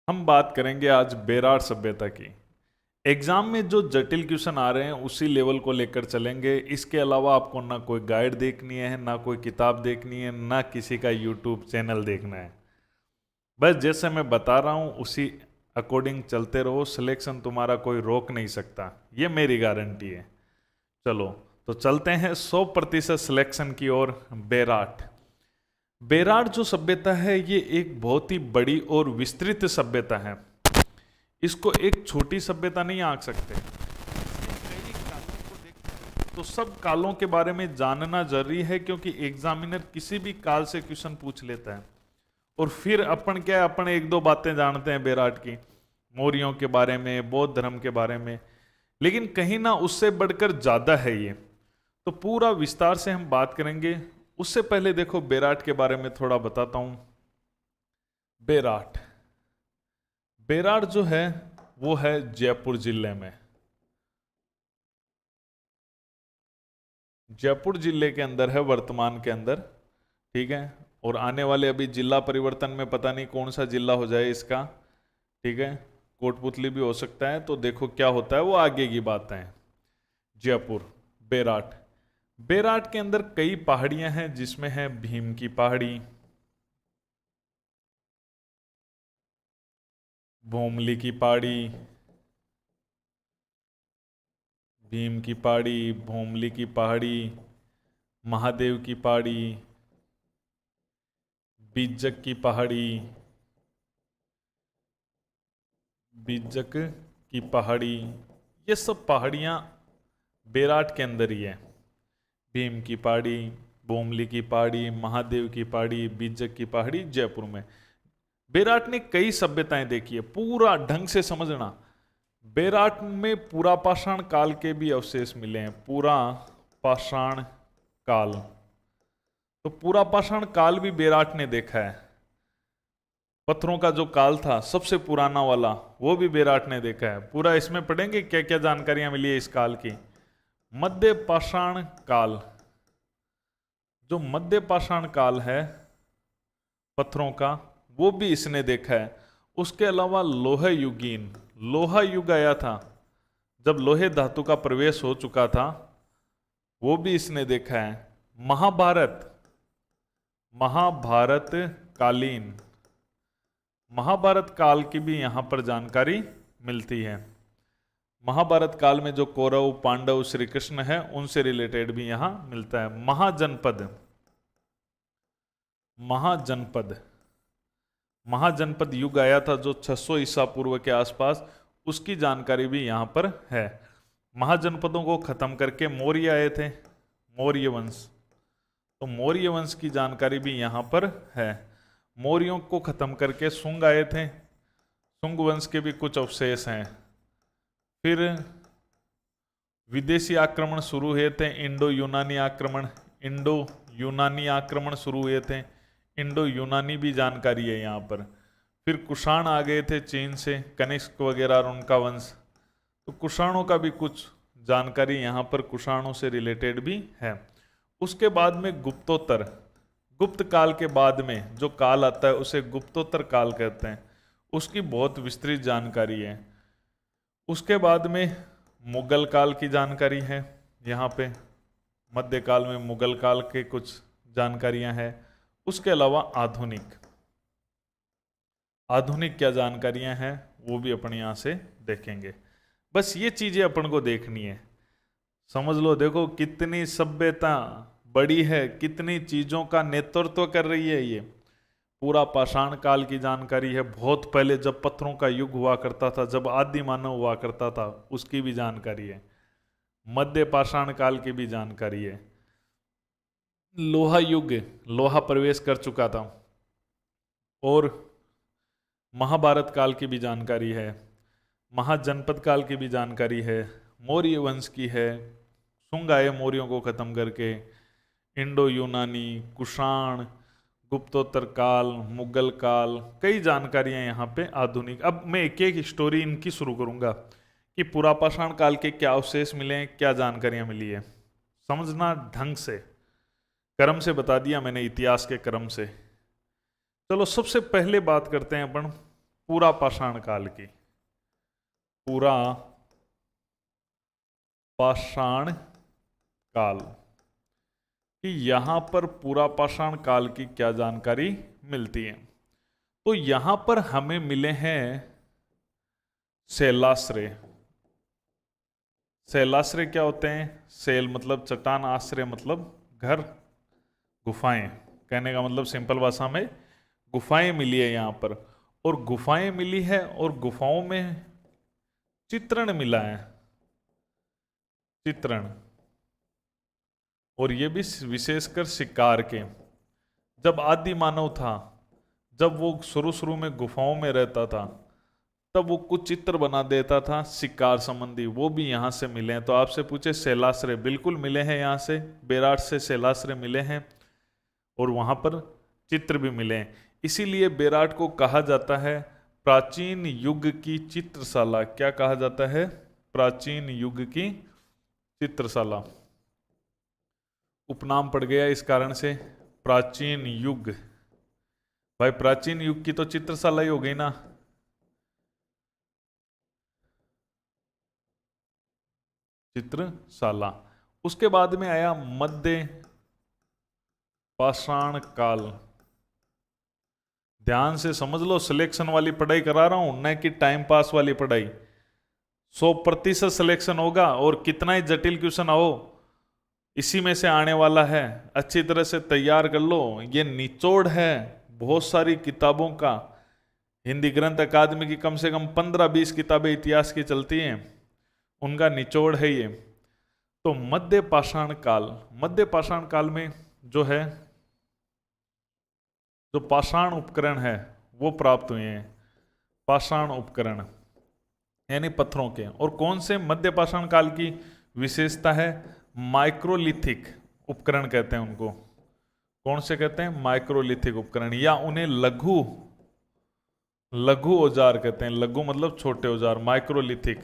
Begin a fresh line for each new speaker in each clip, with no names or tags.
हम बात करेंगे आज बेरार सभ्यता की। एग्जाम में जो जटिल क्वेश्चन आ रहे हैं उसी लेवल को लेकर चलेंगे। इसके अलावा आपको ना कोई गाइड देखनी है, ना कोई किताब देखनी है, ना किसी का यूट्यूब चैनल देखना है। बस जैसे मैं बता रहा हूँ उसी अकॉर्डिंग चलते रहो। सिलेक्शन तुम्हारा कोई रोक नहीं सकता, ये मेरी गारंटी है। चलो तो चलते हैं 100% सिलेक्शन की ओर। बेराट बेरार जो सभ्यता है ये एक बहुत ही बड़ी और विस्तृत सभ्यता है। इसको एक छोटी सभ्यता नहीं आंक सकते। कई कालों को देखते तो सब कालों के बारे में जानना जरूरी है, क्योंकि एग्जामिनर किसी भी काल से क्वेश्चन पूछ लेता है। और फिर अपन क्या है, अपन एक दो बातें जानते हैं बेराट की, मौर्यों के बारे में, बौद्ध धर्म के बारे में, लेकिन कहीं ना उससे बढ़कर ज्यादा है ये। तो पूरा विस्तार से हम बात करेंगे। उससे पहले देखो बेराट के बारे में थोड़ा बताता हूं। बेराट बेरार जो है वो है जयपुर जिले में। जयपुर जिले के अंदर है वर्तमान के अंदर, ठीक है। और आने वाले अभी जिला परिवर्तन में पता नहीं कौन सा जिला हो जाए इसका, ठीक है। कोटपुतली भी हो सकता है, तो देखो क्या होता है वो आगे की बातें हैं। जयपुर बेराट बेराट के अंदर कई पहाड़ियां हैं, जिसमें है भीम की पहाड़ी, भोमली की पहाड़ी, भीम की पहाड़ी, भोमली की पहाड़ी, महादेव की पहाड़ी, बीजक की पहाड़ी, बीजक की पहाड़ी, ये सब पहाड़ियाँ बेराट के अंदर ही है। भीम की पहाड़ी, बोमली की पहाड़ी, महादेव की पहाड़ी, बीजक की पहाड़ी, जयपुर में। बेराट ने कई सभ्यताएं देखी है, पूरा ढंग से समझना। बेराट में पूरा पाषाण काल के भी अवशेष मिले हैं, पूरा पाषाण काल। तो पूरा पाषाण काल भी बेराट ने देखा है। पत्थरों का जो काल था सबसे पुराना वाला, वो भी बेराट ने देखा है। पूरा इसमें पढ़ेंगे क्या क्या जानकारियां मिली है इस काल की। मध्य पाषाण काल, जो मध्य पाषाण काल है पत्थरों का, वो भी इसने देखा है। उसके अलावा लोह युगीन, लोहा युग आया था जब लोहे धातु का प्रवेश हो चुका था, वो भी इसने देखा है। महाभारत महाभारत कालीन, महाभारत काल की भी यहां पर जानकारी मिलती है। महाभारत काल में जो कौरव पांडव श्री कृष्ण है उनसे रिलेटेड भी यहां मिलता है। महाजनपद महाजनपद महाजनपद युग आया था जो 600 ईसा पूर्व के आसपास, उसकी जानकारी भी यहां पर है। महाजनपदों को खत्म करके मौर्य आए थे, मौर्य वंश। तो मौर्य वंश की जानकारी भी यहां पर है। मौर्यों को खत्म करके सुंग आए थे, सुंग वंश के भी कुछ अवशेष हैं। फिर विदेशी आक्रमण शुरू हुए थे, इंडो यूनानी आक्रमण, इंडो यूनानी आक्रमण शुरू हुए थे। इंडो यूनानी भी जानकारी है यहाँ पर। फिर कुषाण आ गए थे चीन से, कनिष्क वगैरह और उनका वंश। तो कुषाणों का भी कुछ जानकारी यहाँ पर कुषाणों से रिलेटेड भी है। उसके बाद में गुप्तोत्तर, गुप्त काल के बाद में जो काल आता है उसे गुप्तोत्तर काल कहते हैं, उसकी बहुत विस्तृत जानकारी है। उसके बाद में मुगल काल की जानकारी है यहाँ पे, मध्यकाल में मुगल काल के कुछ जानकारियां हैं। उसके अलावा आधुनिक, आधुनिक क्या जानकारियां हैं वो भी अपन यहाँ से देखेंगे। बस ये चीजें अपन को देखनी है, समझ लो। देखो कितनी सभ्यता बड़ी है, कितनी चीजों का नेतृत्व कर रही है ये। पूरा पाषाण काल की जानकारी है, बहुत पहले जब पत्थरों का युग हुआ करता था, जब आदि मानव हुआ करता था, उसकी भी जानकारी है। मध्य पाषाण काल की भी जानकारी है। लोहा युग, लोहा प्रवेश कर चुका था। और महाभारत काल की भी जानकारी है, महाजनपद काल की भी जानकारी है, मौर्य वंश की है, सुंग आए मौर्यों को खत्म करके, इंडो यूनानी, कुषाण, गुप्तोत्तर काल, मुगल काल, कई जानकारियां यहाँ पे आधुनिक। अब मैं एक एक स्टोरी इनकी शुरू करूंगा कि पुरापाषाण काल के क्या अवशेष मिले हैं, क्या जानकारियां मिली है। समझना ढंग से, क्रम से बता दिया मैंने, इतिहास के क्रम से। चलो सबसे पहले बात करते हैं अपन पूरा पाषाण काल की, पूरा पाषाण काल कि यहां पर पूरा पाषाण काल की क्या जानकारी मिलती है। तो यहां पर हमें मिले हैं शैलाश्रय। शैलाश्रय क्या होते हैं? शैल मतलब चट्टान, आश्रय मतलब घर, गुफाएं। कहने का मतलब सिंपल भाषा में गुफाएं मिली है यहां पर, और गुफाएं मिली है और गुफाओं में चित्रण मिला है, चित्रण। और ये भी विशेषकर शिकार के। जब आदि मानव था, जब वो शुरू शुरू में गुफाओं में रहता था, तब वो कुछ चित्र बना देता था शिकार संबंधी, वो भी यहाँ से मिले हैं। तो आपसे पूछे शैलाश्रय, बिल्कुल मिले हैं, यहाँ से बेराट से शैलाश्रय मिले हैं और वहाँ पर चित्र भी मिले हैं। इसीलिए बेराट को कहा जाता है प्राचीन युग की चित्रशाला। क्या कहा जाता है? प्राचीन युग की चित्रशाला। उपनाम पड़ गया इस कारण से प्राचीन युग। भाई प्राचीन युग की तो चित्रशाला ही हो गई ना। चित्रशाला। उसके बाद में आया मध्य पाषाण काल। ध्यान से समझ लो, सिलेक्शन वाली पढ़ाई करा रहा हूं, न कि टाइम पास वाली पढ़ाई। 100% सिलेक्शन होगा और कितना ही जटिल क्वेश्चन आओ इसी में से आने वाला है। अच्छी तरह से तैयार कर लो। ये निचोड़ है बहुत सारी किताबों का। हिंदी ग्रंथ अकादमी की कम से कम 15-20 किताबें इतिहास की चलती हैं, उनका निचोड़ है ये। तो मध्य पाषाण काल, मध्य पाषाण काल में जो है, जो पाषाण उपकरण है वो प्राप्त हुए हैं। पाषाण उपकरण यानी पत्थरों के। और कौन से मध्य पाषाण काल की विशेषता है? माइक्रोलिथिक उपकरण कहते हैं उनको। कौन से कहते हैं? माइक्रोलिथिक उपकरण, या उन्हें लघु लघु औजार कहते हैं। लघु मतलब छोटे औजार, माइक्रोलिथिक।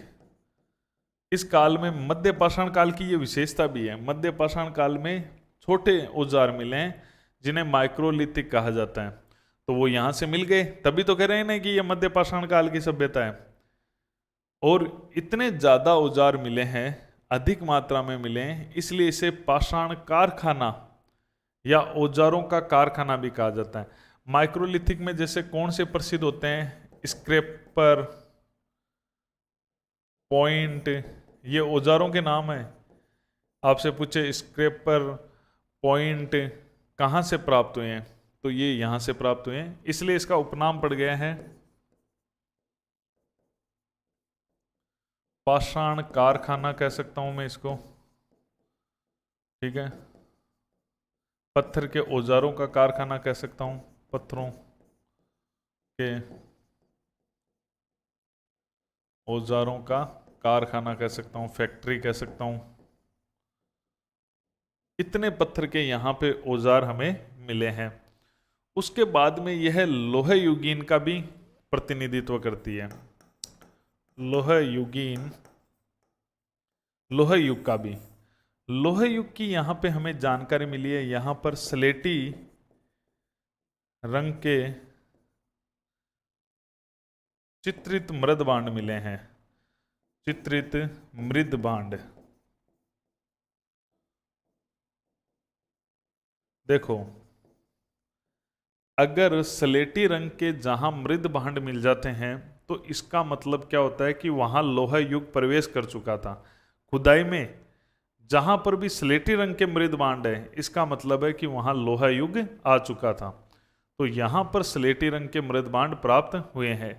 इस काल में मध्य पाषाण काल की ये विशेषता भी है, मध्य पाषाण काल में छोटे औजार मिले हैं जिन्हें माइक्रोलिथिक कहा जाता है। तो वो यहां से मिल गए, तभी तो कह रहे हैं ना कि ये मध्य पाषाण काल की सभ्यता है। और इतने ज्यादा औजार मिले हैं, अधिक मात्रा में मिले हैं, इसलिए इसे पाषाण कारखाना या औजारों का कारखाना भी कहा जाता है। माइक्रोलिथिक में जैसे कौन से प्रसिद्ध होते हैं? स्क्रैपर, पॉइंट, ये औजारों के नाम है। आपसे पूछे स्क्रैपर, पॉइंट कहाँ से प्राप्त हुए हैं, तो ये यहां से प्राप्त हुए हैं, इसलिए इसका उपनाम पड़ गया है पाषाण कारखाना, कह सकता हूं मैं इसको। ठीक है, पत्थर के औजारों का कारखाना कह सकता हूं, पत्थरों के औजारों का कारखाना कह सकता हूं, फैक्ट्री कह सकता हूं। इतने पत्थर के यहाँ पे औजार हमें मिले हैं। उसके बाद में यह लोह युगीन का भी प्रतिनिधित्व करती है। लोह युगीन, लोह युग का भी, लोह युग की यहाँ पे हमें जानकारी मिली है। यहाँ पर स्लेटी रंग के चित्रित मृद बांड मिले हैं, चित्रित मृद बांड। देखो, अगर स्लेटी रंग के जहां मृद भांड मिल जाते हैं तो इसका मतलब क्या होता है कि वहां लोहा युग प्रवेश कर चुका था। खुदाई में जहां पर भी स्लेटी रंग के मृद भांड है, इसका मतलब है कि वहां लोहा युग आ चुका था। तो यहां पर स्लेटी रंग के मृद भांड प्राप्त हुए हैं।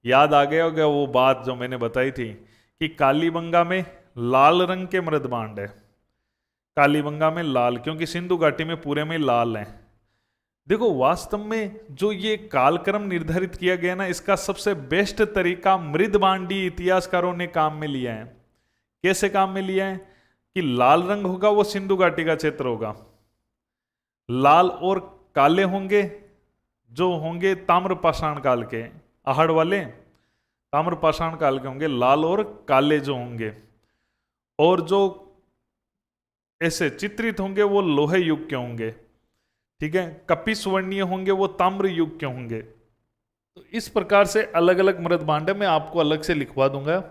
याद आ गया होगा वो बात जो मैंने बताई थी कि कालीबंगा में लाल रंग के मृद भांड है। कालीबंगा में लाल, क्योंकि सिंधु घाटी में पूरे में लाल है। देखो, वास्तव में जो ये कालक्रम निर्धारित किया गया ना, इसका सबसे बेस्ट तरीका मृदभांडी इतिहासकारों ने काम में लिया है। कैसे काम में लिया है? कि लाल रंग होगा वो सिंधु घाटी का क्षेत्र होगा, लाल और काले होंगे जो होंगे ताम्रपाषाण काल के, आहड़ वाले ताम्रपाषाण काल के होंगे लाल और काले जो होंगे, और जो ऐसे चित्रित होंगे वो लोहे युग के होंगे। ठीक है, कपि सुवर्णीय होंगे वो ताम्र युग के होंगे। तो इस प्रकार से अलग अलग मृदभांड है, मैं आपको अलग से लिखवा दूंगा,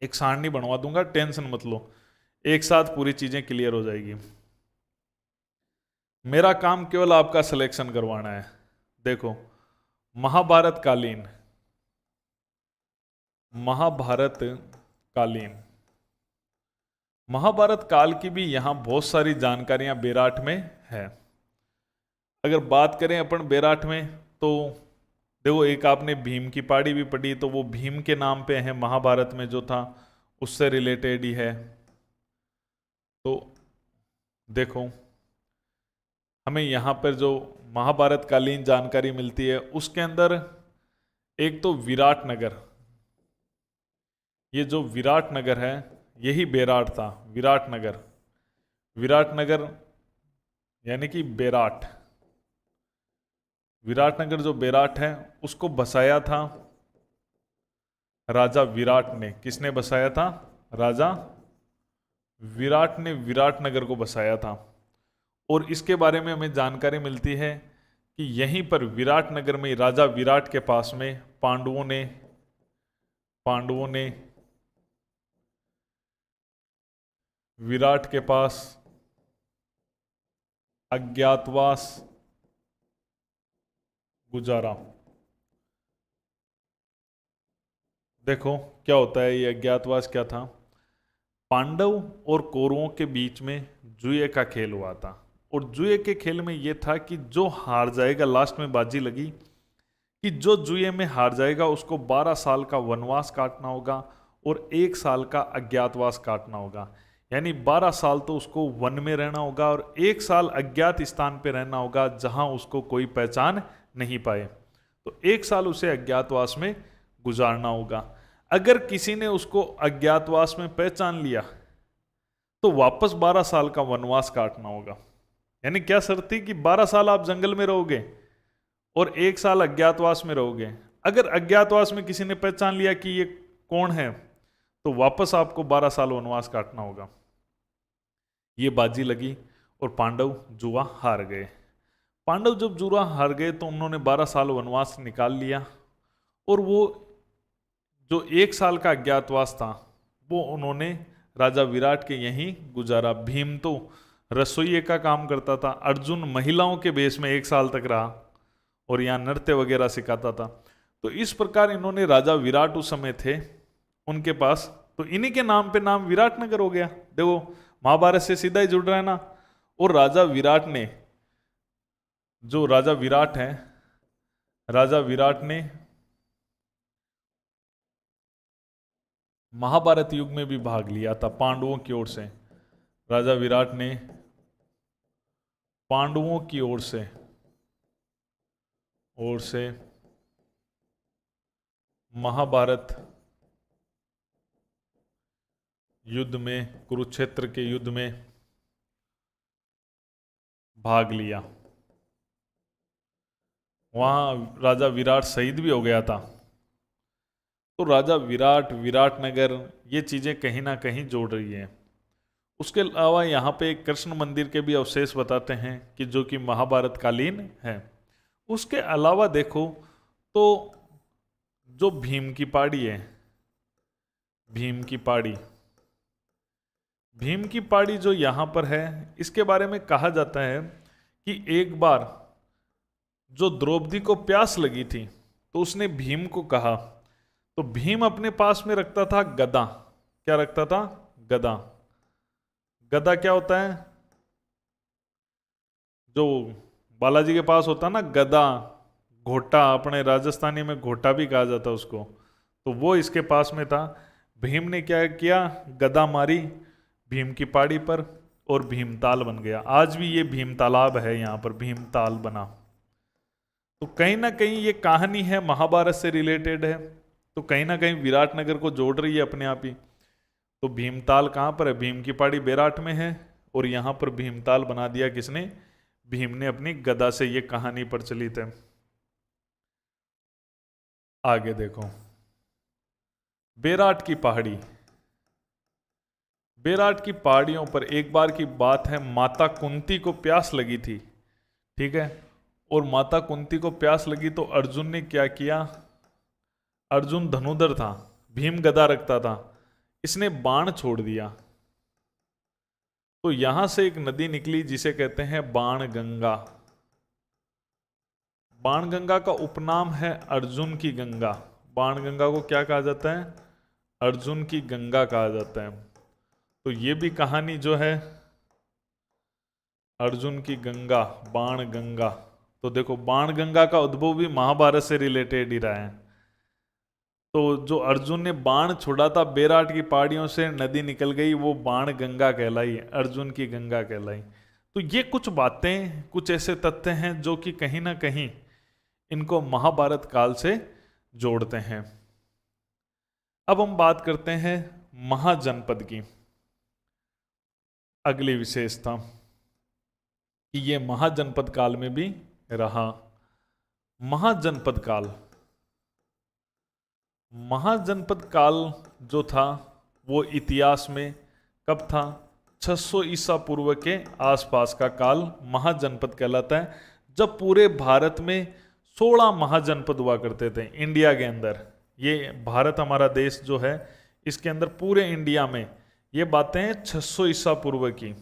एक सारणी बनवा दूंगा, टेंशन मत लो, एक साथ पूरी चीजें क्लियर हो जाएगी। मेरा काम केवल आपका सिलेक्शन करवाना है। देखो, महाभारत कालीन, महाभारत कालीन, महाभारत काल की भी यहां बहुत सारी जानकारियां बेराट में है। अगर बात करें अपन बेराट में, तो देखो, एक आपने भीम की पहाड़ी भी पढ़ी, तो वो भीम के नाम पे है, महाभारत में जो था उससे रिलेटेड ही है। तो देखो, हमें यहाँ पर जो महाभारत कालीन जानकारी मिलती है उसके अंदर एक तो विराट नगर, ये जो विराट नगर है यही बेराट था। विराट नगर, विराट नगर यानी कि बेराट, विराट नगर जो बेराट है उसको बसाया था राजा विराट ने। किसने बसाया था? राजा विराट ने विराट नगर को बसाया था। और इसके बारे में हमें जानकारी मिलती है कि यहीं पर विराट नगर में राजा विराट के पास में पांडवों ने विराट के पास अज्ञातवास गुजारा। देखो क्या होता है ये अज्ञातवास, क्या था? पांडव और कौरवों के बीच में जुए का खेल हुआ था, और जुए के खेल में यह था कि जो हार जाएगा, लास्ट में बाजी लगी कि जो जुए में हार जाएगा उसको 12 साल का वनवास काटना होगा और 1 साल का अज्ञातवास काटना होगा। यानी 12 साल तो उसको वन में रहना होगा और 1 साल अज्ञात स्थान पे रहना होगा जहां उसको कोई पहचान नहीं पाए। तो 1 साल उसे अज्ञातवास में गुजारना होगा। अगर किसी ने उसको अज्ञातवास में पहचान लिया तो वापस 12 साल का वनवास काटना होगा। यानी क्या शर्त थी कि 12 साल आप जंगल में रहोगे और 1 साल अज्ञातवास में रहोगे। अगर अज्ञातवास में किसी ने पहचान लिया कि ये कौन है तो वापस आपको 12 साल वनवास काटना होगा। ये बाजी लगी और पांडव जुआ हार गए। पांडव जब जुआ हार गए तो उन्होंने 12 साल वनवास निकाल लिया और वो जो 1 साल का अज्ञातवास था वो उन्होंने राजा विराट के यहीं गुजारा। भीम तो रसोइये का काम करता था, अर्जुन महिलाओं के भेष में 1 साल तक रहा और यहाँ नृत्य वगैरह सिखाता था। तो इस प्रकार इन्होंने, राजा विराट उस समय थे उनके पास, तो इन्हीं के नाम पे नाम विराट नगर हो गया। देखो महाभारत से सीधा ही जुड़ रहा है ना। और राजा विराट ने, जो राजा विराट है, राजा विराट ने महाभारत युग में भी भाग लिया था पांडवों की ओर से। राजा विराट ने पांडवों की ओर से महाभारत युद्ध में, कुरुक्षेत्र के युद्ध में भाग लिया। वहां राजा विराट शहीद भी हो गया था। तो राजा विराट, विराट नगर, ये चीजें कहीं ना कहीं जोड़ रही हैं। उसके अलावा यहाँ पे एक कृष्ण मंदिर के भी अवशेष बताते हैं कि जो कि महाभारत कालीन है। उसके अलावा देखो तो जो भीम की पहाड़ी है, भीम की पहाड़ी, भीम की पहाड़ी जो यहाँ पर है, इसके बारे में कहा जाता है कि एक बार जो द्रौपदी को प्यास लगी थी तो उसने भीम को कहा, तो भीम अपने पास में रखता था गदा। क्या रखता था? गदा। गदा क्या होता है? जो बालाजी के पास होता ना गदा, घोटा, अपने राजस्थानी में घोटा भी कहा जाता उसको, तो वो इसके पास में था। भीम ने क्या किया? गदा मारी भीम की पहाड़ी पर और भीमताल बन गया। आज भी ये भीम तालाब है, यहाँ पर भीमताल बना। तो कहीं ना कहीं ये कहानी है महाभारत से रिलेटेड है, तो कहीं ना कहीं विराट नगर को जोड़ रही है अपने आप ही। तो भीमताल कहाँ पर है? भीम की पहाड़ी बेराट में है और यहाँ पर भीमताल बना दिया किसने? भीम ने अपनी गदा से। ये कहानी प्रचलित है। आगे देखो, बेराट की पहाड़ी, बेराट की पहाड़ियों पर एक बार की बात है, माता कुंती को प्यास लगी थी, ठीक है, और माता कुंती को प्यास लगी तो अर्जुन ने क्या किया? अर्जुन धनुधर था, भीम गदा रखता था, इसने बाण छोड़ दिया। तो यहां से एक नदी निकली जिसे कहते हैं बाण गंगा। बाण गंगा का उपनाम है अर्जुन की गंगा। बाण गंगा को क्या कहा जाता है? अर्जुन की गंगा कहा जाता है। तो ये भी कहानी जो है अर्जुन की गंगा, बाण गंगा, तो देखो बाण गंगा का उद्भव भी महाभारत से रिलेटेड ही रहा है। तो जो अर्जुन ने बाण छोड़ा था बेराट की पहाड़ियों से, नदी निकल गई, वो बाण गंगा कहलाई, अर्जुन की गंगा कहलाई। तो ये कुछ बातें, कुछ ऐसे तथ्य हैं जो कि कहीं ना कहीं इनको महाभारत काल से जोड़ते हैं। अब हम बात करते हैं महाजनपद की। अगली विशेषता कि ये महाजनपद काल में भी रहा। महाजनपद काल, महाजनपद काल जो था वो इतिहास में कब था? 600 ईसा पूर्व के आसपास का काल महाजनपद कहलाता है, जब पूरे भारत में 16 महाजनपद हुआ करते थे इंडिया के अंदर। ये भारत हमारा देश जो है, इसके अंदर पूरे इंडिया में ये बातें हैं 600 ईसा पूर्व की।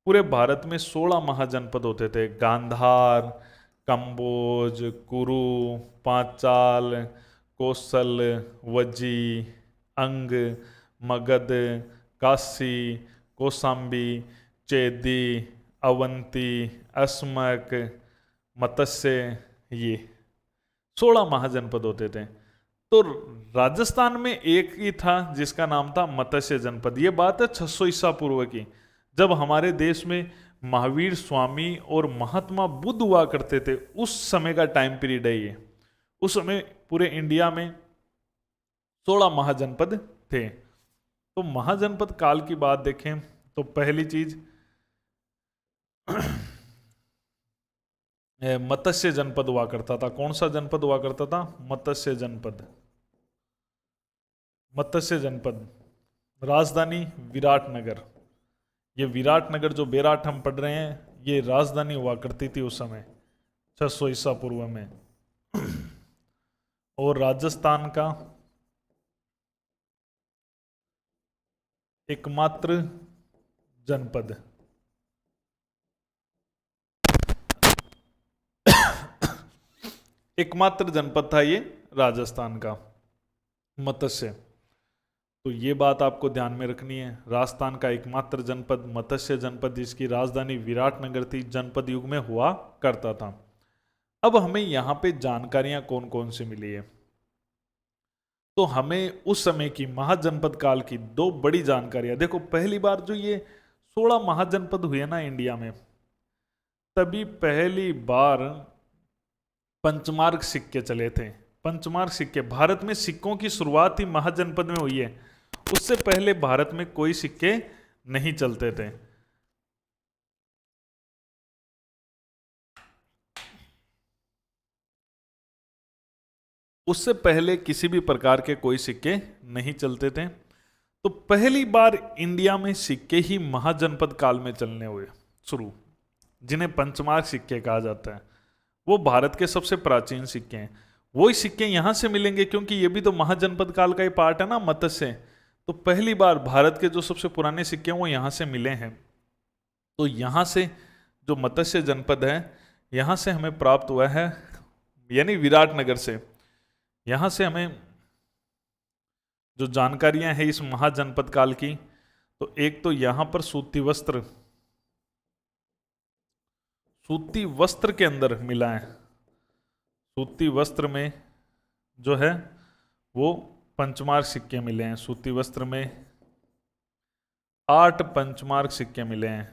पूरे भारत में 16 महाजनपद होते थे। गांधार, कंबोज, कुरु, पांचाल, कौशल, वजी, अंग, मगध, काशी, कौशाम्बी, चेदी, अवंती, अस्मक, मत्स्य, ये 16 महाजनपद होते थे। तो राजस्थान में एक ही था जिसका नाम था मत्स्य जनपद। ये बात है 600 ईसा पूर्व की, जब हमारे देश में महावीर स्वामी और महात्मा बुद्ध हुआ करते थे, उस समय का टाइम पीरियड है ये। उस समय पूरे इंडिया में 16 महाजनपद थे। तो महाजनपद काल की बात देखें तो पहली चीज मत्स्य जनपद हुआ करता था। कौन सा जनपद हुआ करता था? मत्स्य जनपद। मत्स्य जनपद, राजधानी विराटनगर। ये विराटनगर जो बेराट हम पढ़ रहे हैं, ये राजधानी हुआ करती थी उस समय 600 ईसा पूर्व में। और राजस्थान का एकमात्र जनपद, एकमात्र जनपद था ये राजस्थान का मत्स्य। तो ये बात आपको ध्यान में रखनी है। राजस्थान का एकमात्र जनपद मत्स्य जनपद, जिसकी राजधानी विराटनगर थी, जनपद युग में हुआ करता था। अब हमें यहाँ पे जानकारियां कौन कौन सी मिली है? तो हमें उस समय की महाजनपद काल की दो बड़ी जानकारियां देखो। पहली बार जो ये 16 महाजनपद हुए ना इंडिया में, तभी पहली बार पंचमार्क सिक्के चले थे। पंचमार्क सिक्के, भारत में सिक्कों की शुरुआत ही महाजनपद में हुई है। उससे पहले भारत में कोई सिक्के नहीं चलते थे। उससे पहले किसी भी प्रकार के कोई सिक्के नहीं चलते थे। तो पहली बार इंडिया में सिक्के ही महाजनपद काल में चलने हुए शुरू, जिन्हें पंचमार्क सिक्के कहा जाता है। वो भारत के सबसे प्राचीन सिक्के हैं। वही सिक्के यहां से मिलेंगे क्योंकि ये भी तो महाजनपद काल का ही पार्ट है ना, मत्स्य। तो पहली बार भारत के जो सबसे पुराने सिक्के हैं वो यहां से मिले हैं। तो यहां से जो मत्स्य जनपद है, यहां से हमें प्राप्त हुआ है, यानी विराटनगर से। यहां से हमें जो जानकारियां हैं इस महाजनपद काल की, तो एक तो यहां पर सूती वस्त्र, सूती वस्त्र के अंदर मिला है। सूती वस्त्र में जो है वो पंचमार्क सिक्के मिले हैं। सूती वस्त्र में 8 पंचमार्क सिक्के मिले हैं।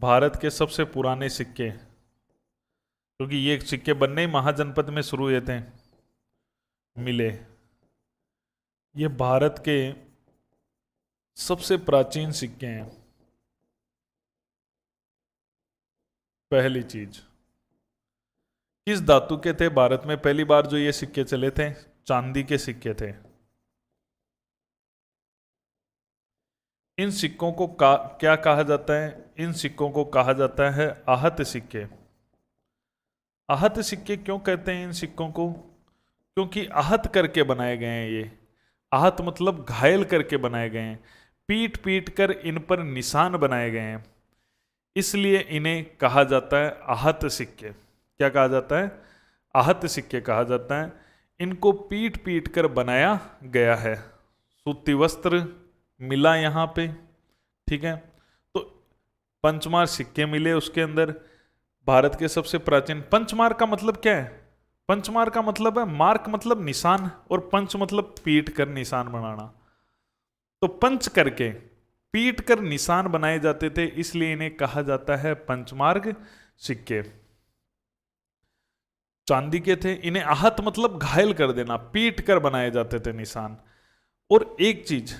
भारत के सबसे पुराने सिक्के, क्योंकि ये सिक्के बनने ही महाजनपद में शुरू हुए थे, मिले। ये भारत के सबसे प्राचीन सिक्के हैं। पहली चीज, किस धातु के थे? भारत में पहली बार जो ये सिक्के चले थे, चांदी के सिक्के थे। इन सिक्कों को क्या कहा जाता है? इन सिक्कों को कहा जाता है आहत सिक्के। आहत सिक्के क्यों कहते हैं इन सिक्कों को? क्योंकि आहत करके बनाए गए हैं ये। आहत मतलब घायल करके बनाए गए हैं, पीट पीट कर इन पर निशान बनाए गए हैं, इसलिए इन्हें कहा जाता है आहत सिक्के। क्या कहा जाता है? आहत सिक्के कहा जाता है। इनको पीट पीट कर बनाया गया है। सूती वस्त्र मिला यहाँ पे, ठीक है। तो पंचमार सिक्के मिले उसके अंदर। भारत के सबसे प्राचीन, पंचमार का मतलब क्या है? पंचमार का मतलब है, मार्क मतलब निशान, और पंच मतलब पीट कर निशान बनाना। तो पंच करके पीट कर निशान बनाए जाते थे, इसलिए इन्हें कहा जाता है पंचमार्ग सिक्के। चांदी के थे, इन्हें आहत मतलब घायल कर देना, पीट कर बनाए जाते थे निशान। और एक चीज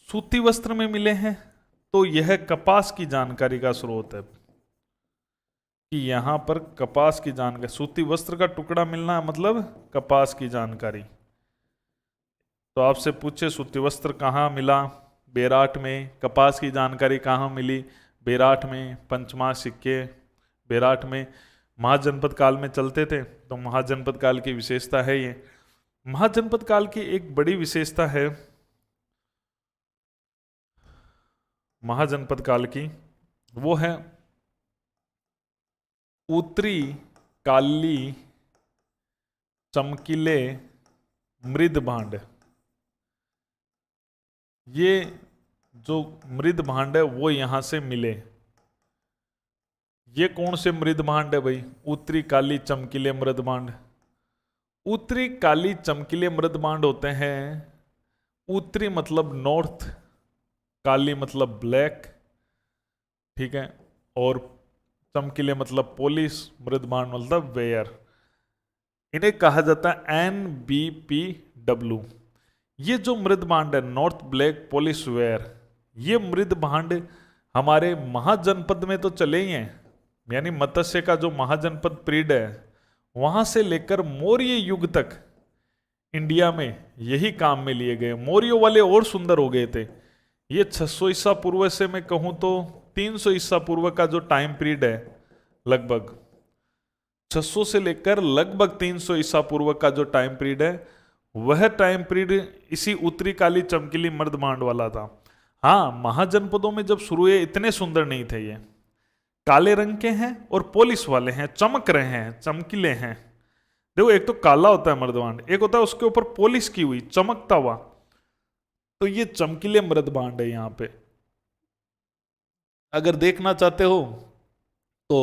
सूती वस्त्र में मिले हैं, तो यह कपास की जानकारी का स्रोत है कि यहां पर कपास की जानकारी, सूती वस्त्र का टुकड़ा मिलना मतलब कपास की जानकारी। तो आपसे पूछे सूती वस्त्र कहाँ मिला? बेराट में। कपास की जानकारी कहाँ मिली? बेराट में। पंचमार सिक्के बेराट में। महाजनपद काल में चलते थे, तो महाजनपद काल की विशेषता है ये। महाजनपद काल की एक बड़ी विशेषता है महाजनपद काल की, वो है उत्तरी काली चमकीले मृद भांड। ये जो मृद भांड है वो यहां से मिले। ये कौन से मृद भांड है भाई? उत्तरी काली चमकीले मृद भांड। उत्तरी काली चमकीले मृद भांड होते हैं, उत्तरी मतलब नॉर्थ, काली मतलब ब्लैक, ठीक है, और चमकीले मतलब पॉलिश, मृद भांड मतलब वेयर। इन्हें कहा जाता है NBPW। ये जो मृद भांड है, नॉर्थ ब्लैक पॉलिश वेयर, ये मृद भांड हमारे महाजनपद में तो चले ही हैं, यानी मत्स्य का जो महाजनपद पीरियड है वहां से लेकर मौर्य युग तक इंडिया में यही काम में लिए गए। मौर्य वाले और सुंदर हो गए थे। ये 600 ईसा पूर्व से मैं कहूं तो 300 ईसा पूर्व का जो टाइम पीरियड है, लगभग 600 से लेकर लगभग 300 ईसा पूर्व का जो टाइम पीरियड है, वह टाइम पीरियड इसी उत्तरी काली चमकीली मर्द भांड वाला था। हाँ, महाजनपदों में जब शुरू हुए इतने सुंदर नहीं थे, ये काले रंग के हैं और पॉलिश वाले हैं, चमक रहे हैं, चमकीले हैं। देखो, एक तो काला होता है मर्द भांड, एक होता है उसके ऊपर पॉलिश की हुई, चमकता हुआ। तो ये चमकीले मर्द भांड है। यहां पे अगर देखना चाहते हो तो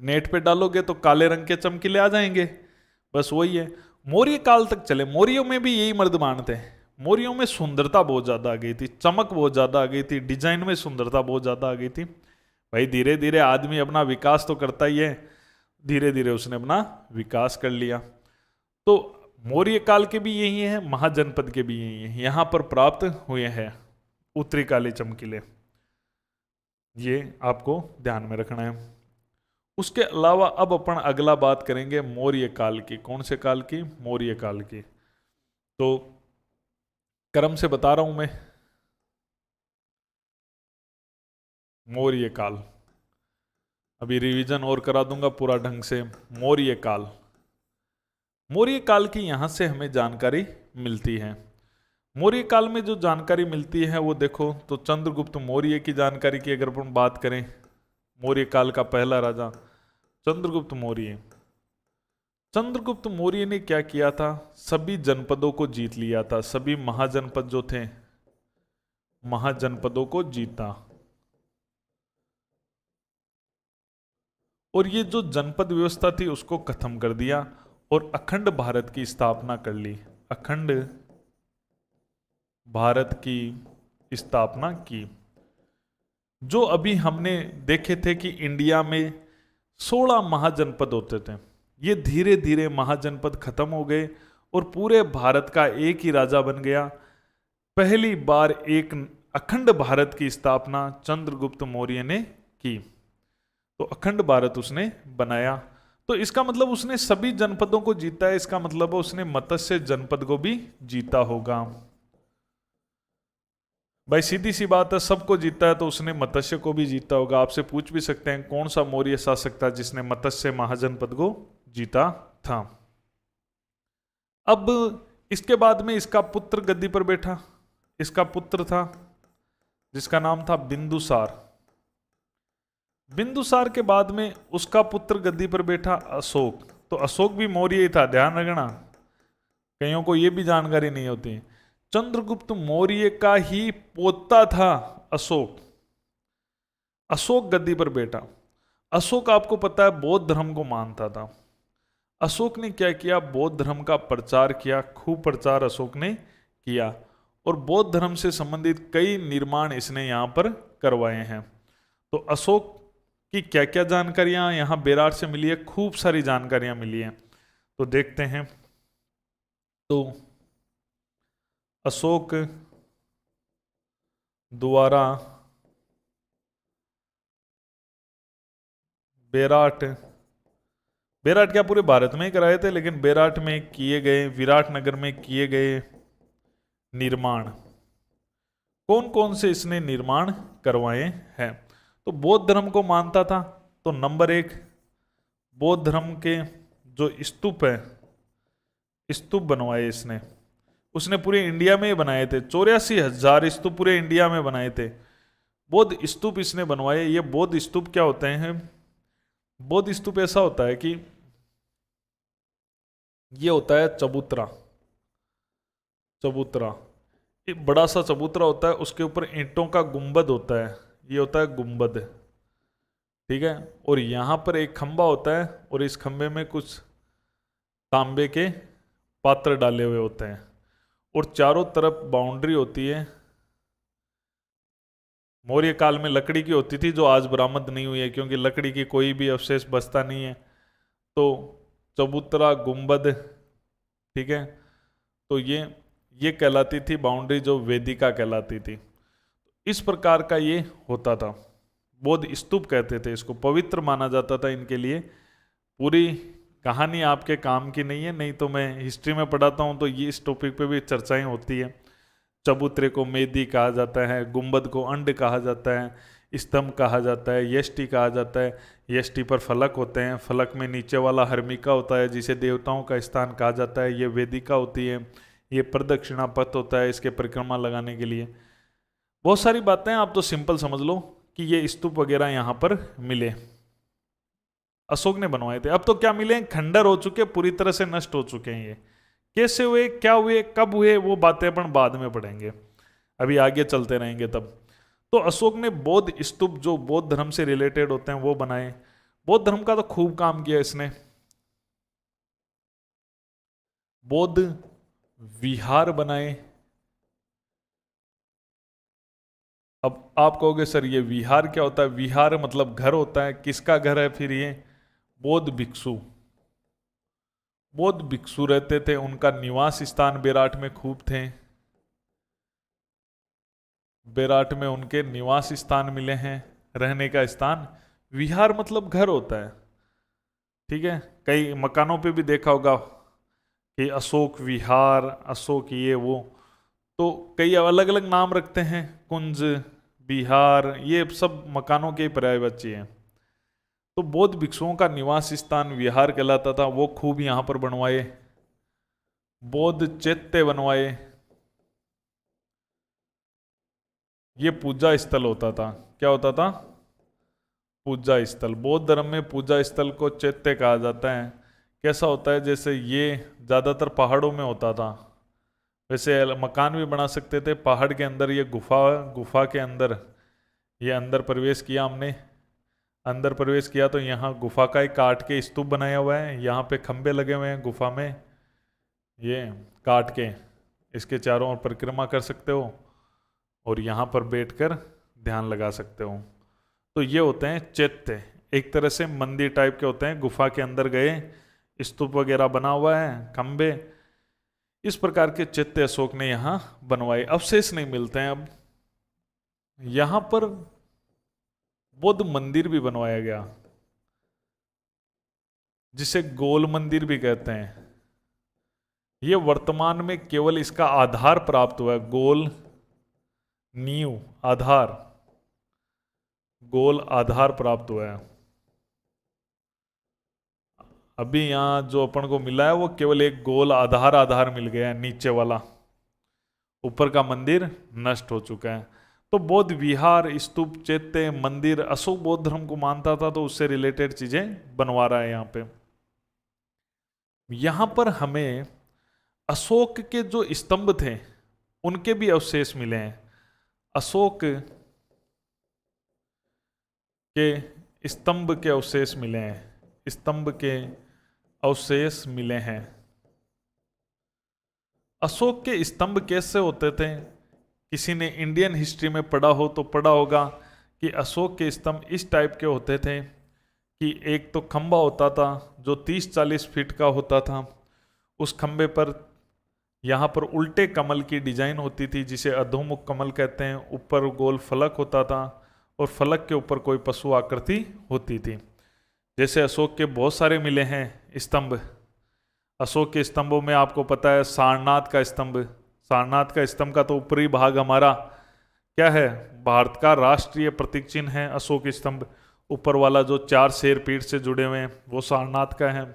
नेट पे डालोगे तो काले रंग के चमकीले आ जाएंगे। बस वही है। मौर्य काल तक चले, मौर्यों में भी यही मर्द भांड थे। मौर्यों में सुंदरता बहुत ज्यादा आ गई थी, चमक बहुत ज्यादा आ गई थी, डिजाइन में सुंदरता बहुत ज्यादा आ गई थी। भाई धीरे धीरे आदमी अपना विकास तो करता ही है, धीरे धीरे उसने अपना विकास कर लिया। तो मौर्य काल के भी यही है, महाजनपद के भी यही है, यहां पर प्राप्त हुए हैं उत्तरी काली चमकीले। ये आपको ध्यान में रखना है। उसके अलावा अब अपन अगला बात करेंगे मौर्य काल की। कौन से काल की? मौर्य काल की। तो क्रम से बता रहा हूं मैं। मौर्य काल अभी रिवीजन और करा दूंगा पूरा ढंग से। मौर्य काल, मौर्य काल की यहां से हमें जानकारी मिलती है। मौर्य काल में जो जानकारी मिलती है वो देखो, तो चंद्रगुप्त मौर्य की जानकारी की अगर अपन बात करें, मौर्य काल का पहला राजा चंद्रगुप्त मौर्य। चंद्रगुप्त मौर्य ने क्या किया था? सभी जनपदों को जीत लिया था, सभी महाजनपद जो थे, महाजनपदों को जीता। और ये जो जनपद व्यवस्था थी उसको खत्म कर दिया और अखंड भारत की स्थापना कर ली। अखंड भारत की स्थापना की। जो अभी हमने देखे थे कि इंडिया में 16 महाजनपद होते थे, ये धीरे धीरे महाजनपद खत्म हो गए और पूरे भारत का एक ही राजा बन गया। पहली बार एक अखंड भारत की स्थापना चंद्रगुप्त मौर्य ने की। तो अखंड भारत उसने बनाया। तो इसका मतलब उसने सभी जनपदों को जीता है, इसका मतलब उसने मत्स्य जनपद को भी जीता होगा। भाई सीधी सी बात है, सबको जीता है तो उसने मत्स्य को भी जीता होगा। आपसे पूछ भी सकते हैं कौन सा मौर्य शासक था जिसने मत्स्य महाजनपद को जीता था। अब इसके बाद में इसका पुत्र गद्दी पर बैठा। इसका पुत्र था जिसका नाम था बिंदुसार। बिंदुसार के बाद में उसका पुत्र गद्दी पर बैठा अशोक। तो अशोक भी मौर्य ही था, ध्यान रखना, कईयों को यह भी जानकारी नहीं होती। चंद्रगुप्त मौर्य का ही पोता था अशोक। अशोक गद्दी पर बैठा। अशोक आपको पता है बौद्ध धर्म को मानता था। अशोक ने क्या किया, बौद्ध धर्म का प्रचार किया, खूब प्रचार अशोक ने किया, और बौद्ध धर्म से संबंधित कई निर्माण इसने यहाँ पर करवाए हैं। तो अशोक की क्या क्या जानकारियाँ यहाँ बेरार से मिली है, खूब सारी जानकारियाँ मिली हैं, तो देखते हैं। तो अशोक द्वारा बेराट, बेराट क्या पूरे भारत में ही कराए थे, लेकिन बेराट में किए गए, विराटनगर में किए गए निर्माण, कौन कौन से इसने निर्माण करवाए हैं। तो बौद्ध धर्म को मानता था, तो नंबर 1 बौद्ध धर्म के जो स्तूप है, स्तूप बनवाए इसने। उसने पूरे इंडिया में ही बनाए थे, 84,000 स्तूप पूरे इंडिया में बनाए थे। बौद्ध स्तूप इसने बनवाए। ये बौद्ध स्तूप क्या होते हैं, बौद्ध स्तूप ऐसा होता है कि ये होता है चबूतरा। चबूतरा एक बड़ा सा चबूतरा होता है, उसके ऊपर ईंटों का गुंबद होता है, ये होता है गुंबद, ठीक है। और यहाँ पर एक खंबा होता है, और इस खंबे में कुछ तांबे के पात्र डाले हुए होते हैं, और चारों तरफ बाउंड्री होती है। मौर्य काल में लकड़ी की होती थी, जो आज बरामद नहीं हुई है, क्योंकि लकड़ी की कोई भी अवशेष बचता नहीं है। तो चबूतरा, गुंबद, ठीक है, तो ये कहलाती थी बाउंड्री, जो वेदिका कहलाती थी। इस प्रकार का ये होता था। बौद्ध स्तूप कहते थे इसको, पवित्र माना जाता था इनके लिए। पूरी कहानी आपके काम की नहीं है, नहीं तो मैं हिस्ट्री में पढ़ाता हूँ तो ये इस टॉपिक पे भी चर्चाएं होती है। चबूतरे को मेदी कहा जाता है, गुंबद को अंड कहा जाता है, स्तंभ कहा जाता है, यष्टि कहा जाता है। यष्टि पर फलक होते हैं, फलक में नीचे वाला हर्मिका होता है, जिसे देवताओं का स्थान कहा जाता है। ये वेदिका होती है, ये प्रदक्षिणा पथ होता है इसके परिक्रमा लगाने के लिए। बहुत सारी बातें आप तो सिंपल समझ लो कि ये स्तूप वगैरह यहाँ पर मिले, अशोक ने बनवाए थे। अब तो क्या मिले, खंडर हो चुके, पूरी तरह से नष्ट हो चुके हैं। ये कैसे हुए, क्या हुए, कब हुए, वो बातें अपन बाद में पढ़ेंगे, अभी आगे चलते रहेंगे तब। तो अशोक ने बौद्ध स्तूप जो बौद्ध धर्म से रिलेटेड होते हैं वो बनाए। बौद्ध धर्म का तो खूब काम किया इसने। बौद्ध विहार बनाए। अब आप कहोगे सर ये विहार क्या होता है, विहार मतलब घर होता है, किसका घर है फिर ये, बौद्ध भिक्षु। बौद्ध भिक्षु रहते थे, उनका निवास स्थान बेराट में खूब थे। बेराट में उनके निवास स्थान मिले हैं, रहने का स्थान। विहार मतलब घर होता है, ठीक है। कई मकानों पे भी देखा होगा कि अशोक विहार, अशोक ये वो, तो कई अलग अलग नाम रखते हैं, कुंज, विहार, ये सब मकानों के पर्यायवाची हैं। तो बौद्ध भिक्षुओं का निवास स्थान विहार कहलाता था, वो खूब यहाँ पर बनवाए। बौद्ध चैत्य बनवाए, ये पूजा स्थल होता था। क्या होता था, पूजा स्थल। बौद्ध धर्म में पूजा स्थल को चैत्य कहा जाता है। कैसा होता है, जैसे ये ज़्यादातर पहाड़ों में होता था, वैसे मकान भी बना सकते थे पहाड़ के अंदर। ये गुफा के अंदर, ये अंदर प्रवेश किया हमने, अंदर प्रवेश किया तो यहाँ गुफा का एक काट के स्तूप बनाया हुआ है, यहाँ पे खंबे लगे हुए हैं गुफा में, ये काट के इसके चारों ओर परिक्रमा कर सकते हो, और यहाँ पर बैठकर ध्यान लगा सकते हो। तो ये होते हैं चैत्य, एक तरह से मंदिर टाइप के होते हैं, गुफा के अंदर गए, स्तूप वगैरह बना हुआ है, खंबे। इस प्रकार के चैत्य अशोक ने यहाँ बनवाए। अवशेष नहीं मिलते हैं अब। यहाँ पर बौद्ध मंदिर भी बनवाया गया, जिसे गोल मंदिर भी कहते हैं। ये वर्तमान में केवल इसका आधार प्राप्त हुआ है, गोल नींव, आधार, गोल आधार प्राप्त हुआ है। अभी यहाँ जो अपन को मिला है वो केवल एक गोल आधार मिल गया है, नीचे वाला, ऊपर का मंदिर नष्ट हो चुका है। तो बौद्ध विहार, स्तूप, चैत्य, मंदिर, अशोक बौद्ध धर्म को मानता था तो उससे रिलेटेड चीजें बनवा रहा है यहाँ पे। यहां पर हमें अशोक के जो स्तंभ थे उनके भी अवशेष मिले हैं। अशोक के स्तंभ के अवशेष मिले हैं, स्तंभ के अवशेष मिले हैं। अशोक के स्तंभ कैसे होते थे? किसी ने इंडियन हिस्ट्री में पढ़ा हो तो पढ़ा होगा कि अशोक के स्तंभ इस टाइप के होते थे कि एक तो खंबा होता था जो 30-40 फीट का होता था। उस खंबे पर यहाँ पर उल्टे कमल की डिजाइन होती थी जिसे अधोमुख कमल कहते हैं। ऊपर गोल फलक होता था और फलक के ऊपर कोई पशु आकृति होती थी। जैसे अशोक के बहुत सारे मिले हैं स्तंभ। अशोक के स्तंभों में आपको पता है सारनाथ का स्तंभ, सारनाथ का स्तंभ का तो ऊपरी भाग हमारा क्या है, भारत का राष्ट्रीय प्रतीक चिन्ह है अशोक स्तंभ। ऊपर वाला जो 4 शेर पीठ से जुड़े हुए हैं वो सारनाथ का है।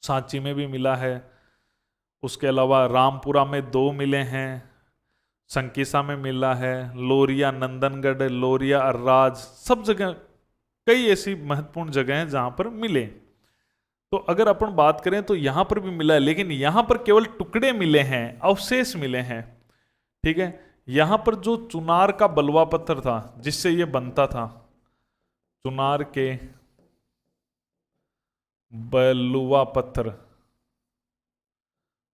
सांची में भी मिला है। उसके अलावा रामपुरा में 2 मिले हैं, संकीसा में मिला है, लोरिया नंदनगढ़, लोरिया अर्राज, सब जगह कई ऐसी महत्वपूर्ण जगह हैं जहां पर मिले। तो अगर अपन बात करें तो यहां पर भी मिला है, लेकिन यहां पर केवल टुकड़े मिले हैं, अवशेष मिले हैं। ठीक है, यहां पर जो चुनार का बलुआ पत्थर था जिससे यह बनता था, चुनार के बलुआ पत्थर,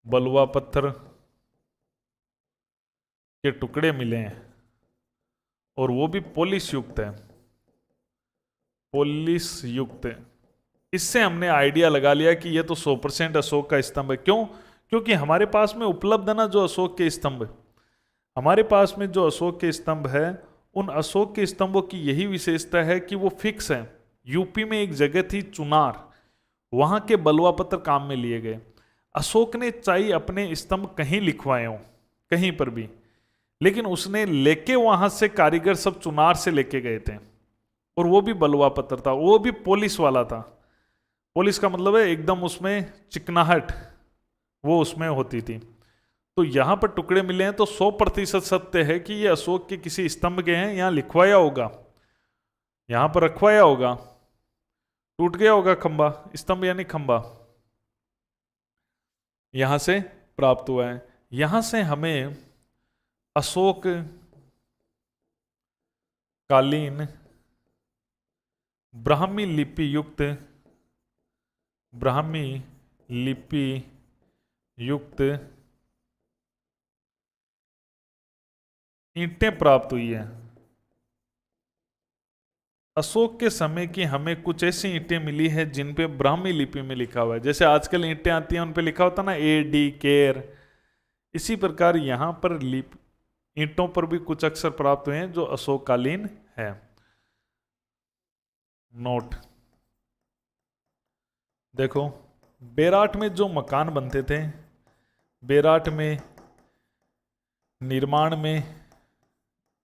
बलुआ पत्थर के टुकड़े मिले हैं और वो भी पॉलिश युक्त है, पॉलिश युक्त। इससे हमने आइडिया लगा लिया कि ये तो 100% अशोक का स्तंभ है। क्यों? क्योंकि हमारे पास में उपलब्ध है ना जो अशोक के स्तंभ, हमारे पास में जो अशोक के स्तंभ है उन अशोक के स्तंभों की यही विशेषता है कि वो फिक्स है। यूपी में एक जगह थी चुनार, वहां के बलुआ पत्थर काम में लिए गए। अशोक ने चाहे अपने स्तंभ कहीं लिखवाए हो, कहीं पर भी, लेकिन उसने लेके वहां से कारीगर सब चुनार से लेके गए थे और वो भी बलुआ पत्थर था, वो भी पॉलिश वाला था। पॉलिश का मतलब है एकदम उसमें चिकनाहट वो उसमें होती थी। तो यहां पर टुकड़े मिले हैं तो 100% सत्य है कि ये अशोक के किसी स्तंभ के हैं, यहां लिखवाया होगा, यहां पर रखवाया होगा, टूट गया होगा खंबा, स्तंभ यानी खंबा, यहां से प्राप्त हुआ है। यहां से हमें अशोक कालीन ब्राह्मी लिपि युक्त, ब्राह्मी लिपि युक्त ईंटें प्राप्त हुई है। अशोक के समय की हमें कुछ ऐसी ईंटें मिली है जिन पे ब्राह्मी लिपि में लिखा हुआ है। जैसे आजकल ईंटें आती हैं उन पे लिखा होता ना AD केयर, इसी प्रकार यहां पर ईंटों पर भी कुछ अक्षर प्राप्त हुए हैं जो अशोककालीन है। नोट देखो, बेराट में जो मकान बनते थे, बेराट में निर्माण में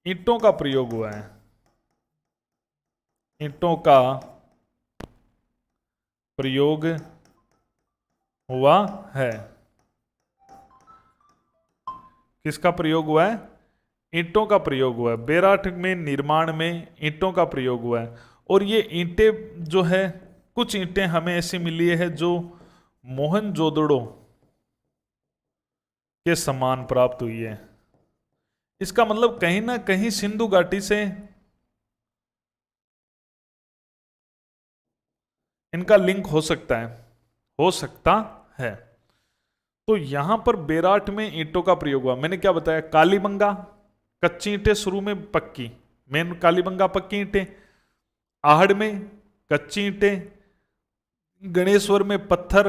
ईंटों का प्रयोग हुआ है, ईंटों का प्रयोग हुआ है। किसका प्रयोग हुआ है? ईंटों का प्रयोग हुआ है। बेराट में निर्माण में ईंटों का प्रयोग हुआ है। और ये ईंटें जो है, कुछ ईंटें हमें ऐसी मिली है जो मोहनजोदड़ो के समान प्राप्त हुई है। इसका मतलब कहीं ना कहीं सिंधु घाटी से इनका लिंक हो सकता है, हो सकता है। तो यहां पर बेराट में ईंटों का प्रयोग हुआ। मैंने क्या बताया? कालीबंगा कच्ची ईंटें, शुरू में पक्की, मेन कालीबंगा पक्की ईंटें, आहड़ में कच्ची ईंटें, गणेश्वर में पत्थर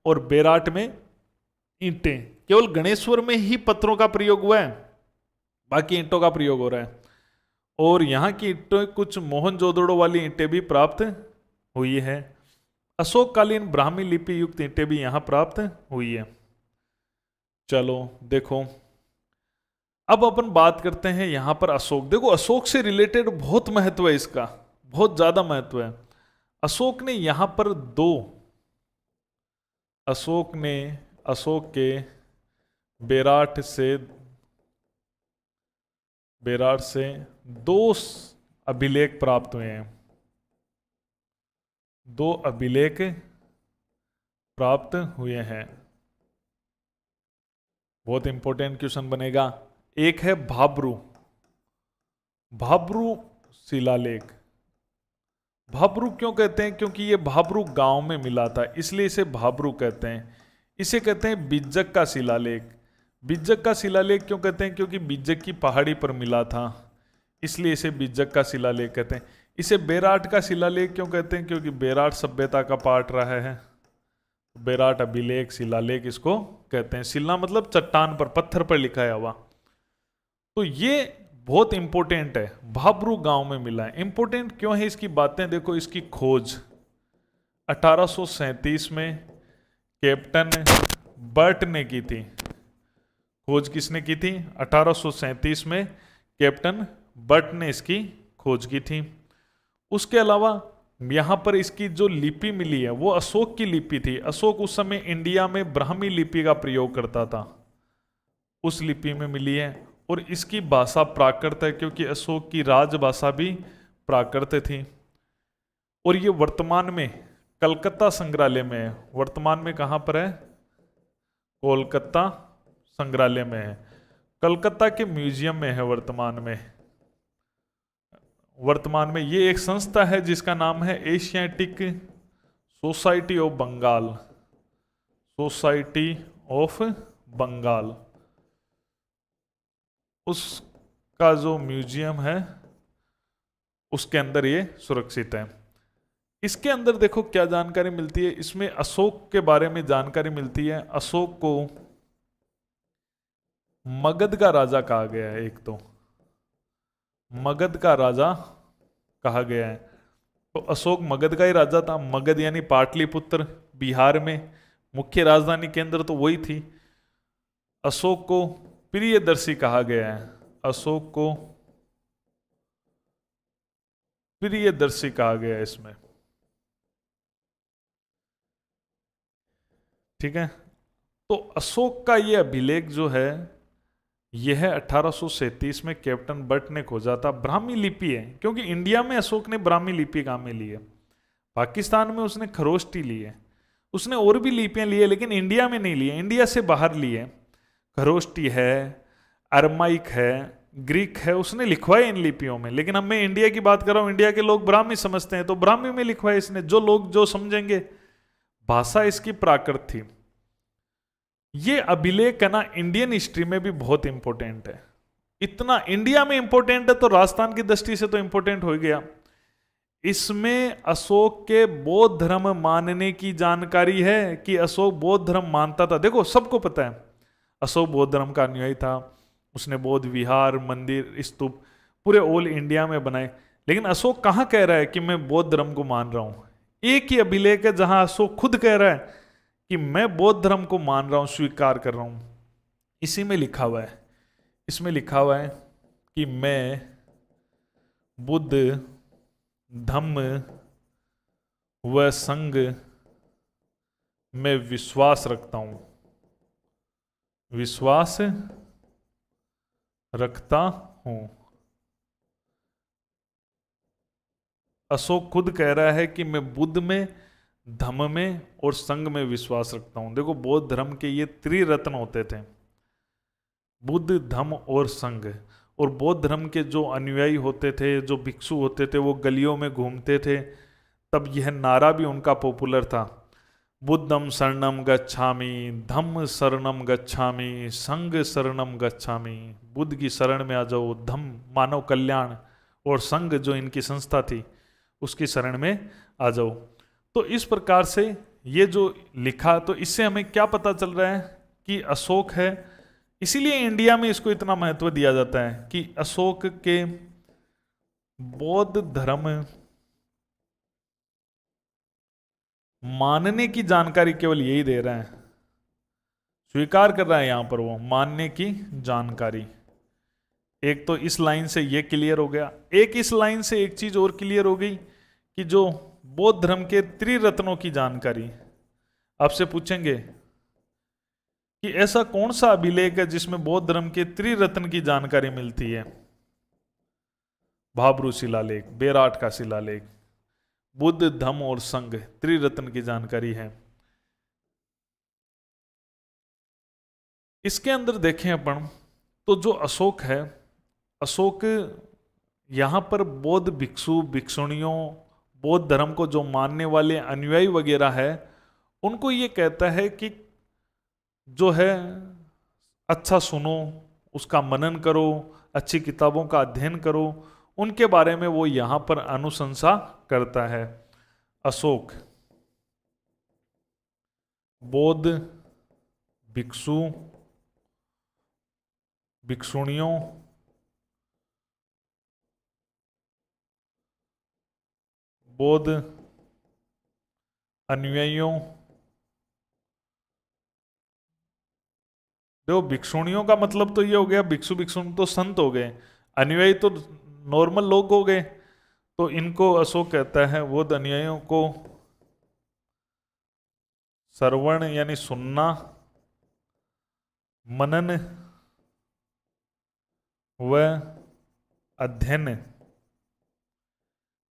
और बेराट में ईंटें। केवल गणेश्वर में ही पत्थरों का प्रयोग हुआ है, बाकी ईंटों का प्रयोग हो रहा है। और यहां की ईंटें कुछ मोहनजोदड़ो वाली ईंटें भी प्राप्त हुई है। अशोककालीन ब्राह्मी लिपि युक्त ईंटें भी यहां प्राप्त हुई है। चलो देखो, अब अपन बात करते हैं यहां पर अशोक। देखो अशोक से रिलेटेड बहुत महत्व है इसका, बहुत ज्यादा महत्व है। अशोक ने यहां पर दो, अशोक के बेराट से दो अभिलेख प्राप्त हुए हैं, दो अभिलेख प्राप्त हुए हैं। बहुत इंपॉर्टेंट क्वेश्चन बनेगा। एक है भाब्रू शिलालेख। भाब्रू क्यों कहते हैं? क्योंकि ये भाब्रू गांव में मिला था, इसलिए इसे भाब्रू कहते हैं। इसे कहते हैं बिज्जक का शिलालेख। बिज्जक का शिलालेख क्यों कहते हैं? क्योंकि बिज्जक की पहाड़ी पर मिला था, इसलिए इसे बिज्जक का शिलालेख कहते हैं। इसे बेराट का शिलालेख क्यों कहते हैं? क्योंकि बेराट सभ्यता का पार्ट रहा है। बेराट अभिलेख शिलालेख इसको कहते हैं। शिला मतलब चट्टान पर, पत्थर पर लिखा हुआ। तो ये बहुत इंपॉर्टेंट है, भाब्रू गांव में मिला है। इंपॉर्टेंट क्यों है इसकी बातें देखो। इसकी खोज 1837 में कैप्टन बर्ट ने की थी। खोज किसने की थी? 1837 में कैप्टन बर्ट ने इसकी खोज की थी। उसके अलावा यहां पर इसकी जो लिपि मिली है वो अशोक की लिपि थी। अशोक उस समय इंडिया में ब्राह्मी लिपि का प्रयोग करता था, उस लिपि में मिली है। और इसकी भाषा प्राकृत है, क्योंकि अशोक की राजभाषा भी प्राकृत थी। और ये वर्तमान में कलकत्ता संग्रहालय में है। वर्तमान में कहां पर है? कोलकाता संग्रहालय में है, कलकत्ता के म्यूजियम में है वर्तमान में। ये एक संस्था है जिसका नाम है Asiatic Society of Bengal, Society of Bengal. उसका जो म्यूजियम है उसके अंदर ये सुरक्षित है। इसके अंदर देखो क्या जानकारी मिलती है। इसमें अशोक के बारे में जानकारी मिलती है। अशोक को मगध का राजा कहा गया है। एक तो मगध का राजा कहा गया है। तो अशोक मगध का ही राजा था। मगध यानी पाटलिपुत्र, बिहार में मुख्य राजधानी केंद्र तो वही थी। अशोक को प्रियदर्शी कहा गया है। अशोक को प्रियदर्शी कहा गया है इसमें, ठीक है। तो अशोक का ये अभिलेख जो है यह 1837 में कैप्टन बट ने खोजा था। ब्राह्मी लिपि है, क्योंकि इंडिया में अशोक ने ब्राह्मी लिपि कहाँ में ली है? पाकिस्तान में उसने खरोष्टी ली है। उसने और भी लिपियां ली है लेकिन इंडिया में नहीं ली है, इंडिया से बाहर ली है। खरोष्टी है, अरमाइक है, ग्रीक है, उसने लिखवाए इन लिपियों में। लेकिन अब मैं इंडिया की बात कर रहा हूं, इंडिया के लोग ब्राह्मी समझते हैं तो ब्राह्मी में लिखवाए इसने। जो लोग जो समझेंगे, भाषा इसकी प्राकृत थी। ये अभिलेख है ना इंडियन हिस्ट्री में भी बहुत इंपॉर्टेंट है। इतना इंडिया में इंपॉर्टेंट है तो राजस्थान की दृष्टि से तो इंपॉर्टेंट हो गया। इसमें अशोक के बौद्ध धर्म मानने की जानकारी है कि अशोक बौद्ध धर्म मानता था। देखो सबको पता है अशोक बौद्ध धर्म का अनुयायी था। उसने बौद्ध विहार, मंदिर, स्तूप पूरे ऑल इंडिया में बनाए। लेकिन अशोक कहाँ कह रहा है कि मैं बौद्ध धर्म को मान रहा हूं? एक ही अभिलेख है जहां अशोक खुद कह रहा है कि मैं बौद्ध धर्म को मान रहा हूं, स्वीकार कर रहा हूं। इसी में लिखा हुआ है, इसमें लिखा हुआ है कि मैं बुद्ध धम्म व संघ में विश्वास रखता हूं, विश्वास रखता हूं। अशोक खुद कह रहा है कि मैं बुद्ध में, धम्म में और संघ में विश्वास रखता हूं। देखो बौद्ध धर्म के ये त्रिरत्न होते थे, बुद्ध, धम्म और संघ। और बौद्ध धर्म के जो अनुयायी होते थे, जो भिक्षु होते थे, वो गलियों में घूमते थे। तब यह नारा भी उनका पॉपुलर था, बुद्धम शरणम गच्छामि, धम्म शरणम गच्छामि, संघ शरणम गच्छामि। बुद्ध की शरण में आ जाओ, धम्म मानव कल्याण और संघ जो इनकी संस्था थी उसकी शरण में आ जाओ। तो इस प्रकार से ये जो लिखा, तो इससे हमें क्या पता चल रहा है कि अशोक है। इसीलिए इंडिया में इसको इतना महत्व दिया जाता है कि अशोक के बौद्ध धर्म मानने की जानकारी केवल यही दे रहा है, स्वीकार कर रहा है यहां पर वो मानने की जानकारी। एक तो इस लाइन से ये क्लियर हो गया, एक इस लाइन से एक चीज और क्लियर हो गई कि जो बौद्ध धर्म के त्रिरत्नों की जानकारी, आपसे पूछेंगे कि ऐसा कौन सा अभिलेख है जिसमें बौद्ध धर्म के त्रिरत्न की जानकारी मिलती है। भाब्रू शिलालेख, बेराट का शिलालेख, बुद्ध धम्म और संघ, त्रिरत्न की जानकारी है। इसके अंदर देखें अपन तो जो अशोक है, अशोक यहां पर बौद्ध भिक्षु भिक्षुणियों, बौद्ध धर्म को जो मानने वाले अनुयायी वगैरह है, उनको ये कहता है कि जो है अच्छा सुनो, उसका मनन करो, अच्छी किताबों का अध्ययन करो, उनके बारे में वो यहां पर अनुशंसा करता है। अशोक बौद्ध भिक्षु भिक्षुणियों बौद्ध अनुयायियों, देखो भिक्षुणियों का मतलब तो ये हो गया, भिक्षु भिक्षुण तो संत हो गए, अनुयायी तो नॉर्मल लोग हो गए, तो इनको अशोक कहता है बौद्ध अनुयायियों को श्रवण यानी सुनना, मनन व अध्ययन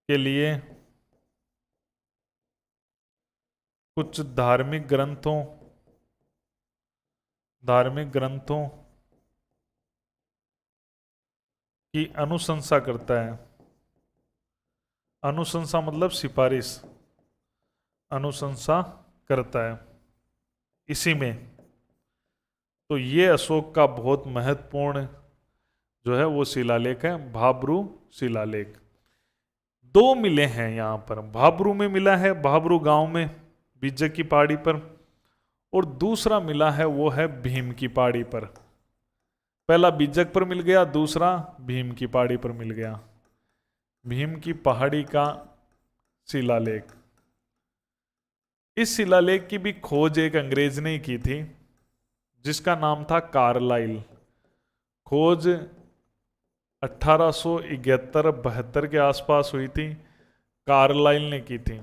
के लिए कुछ धार्मिक ग्रंथों की अनुशंसा करता है। अनुशंसा मतलब सिफारिश, अनुशंसा करता है इसी में। तो ये अशोक का बहुत महत्वपूर्ण जो है वो शिलालेख है, भाब्रू शिलालेख। दो मिले हैं यहां पर, भाब्रू में मिला है, भाब्रू गांव में बीजक की पहाड़ी पर, और दूसरा मिला है वो है भीम की पहाड़ी पर। पहला बीजक पर मिल गया, दूसरा भीम की पहाड़ी पर मिल गया। भीम की पहाड़ी का शिलालेख, इस शिलालेख की भी खोज एक अंग्रेज ने की थी जिसका नाम था कार्लाइल। खोज 1871-72 के आसपास हुई थी, कार्लाइल ने की थी।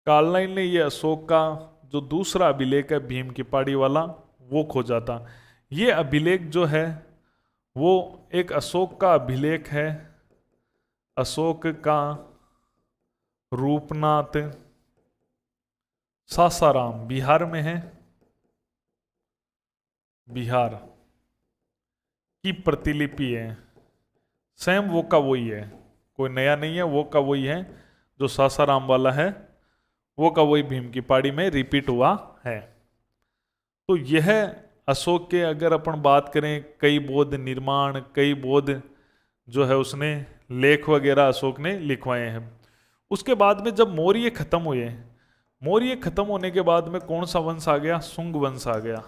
कार्लाइल ने ये अशोक का जो दूसरा अभिलेख है भीम की पहाड़ी वाला, वो खोजा था। ये अभिलेख जो है वो एक अशोक का अभिलेख है, अशोक का रूपनाथ, सासाराम बिहार में है, बिहार की प्रतिलिपि है। सेम वो का वही है, कोई नया नहीं है, वो का वही है, जो सासाराम वाला है वो का वही भीम की पहाड़ी में रिपीट हुआ है। तो यह अशोक के अगर अपन बात करें, कई बौद्ध निर्माण, कई बौद्ध जो है उसने लेख वगैरह अशोक ने लिखवाए हैं। उसके बाद में जब मौर्य खत्म हुए, मौर्य खत्म होने के बाद में कौन सा वंश आ गया? शुंग वंश आ गया।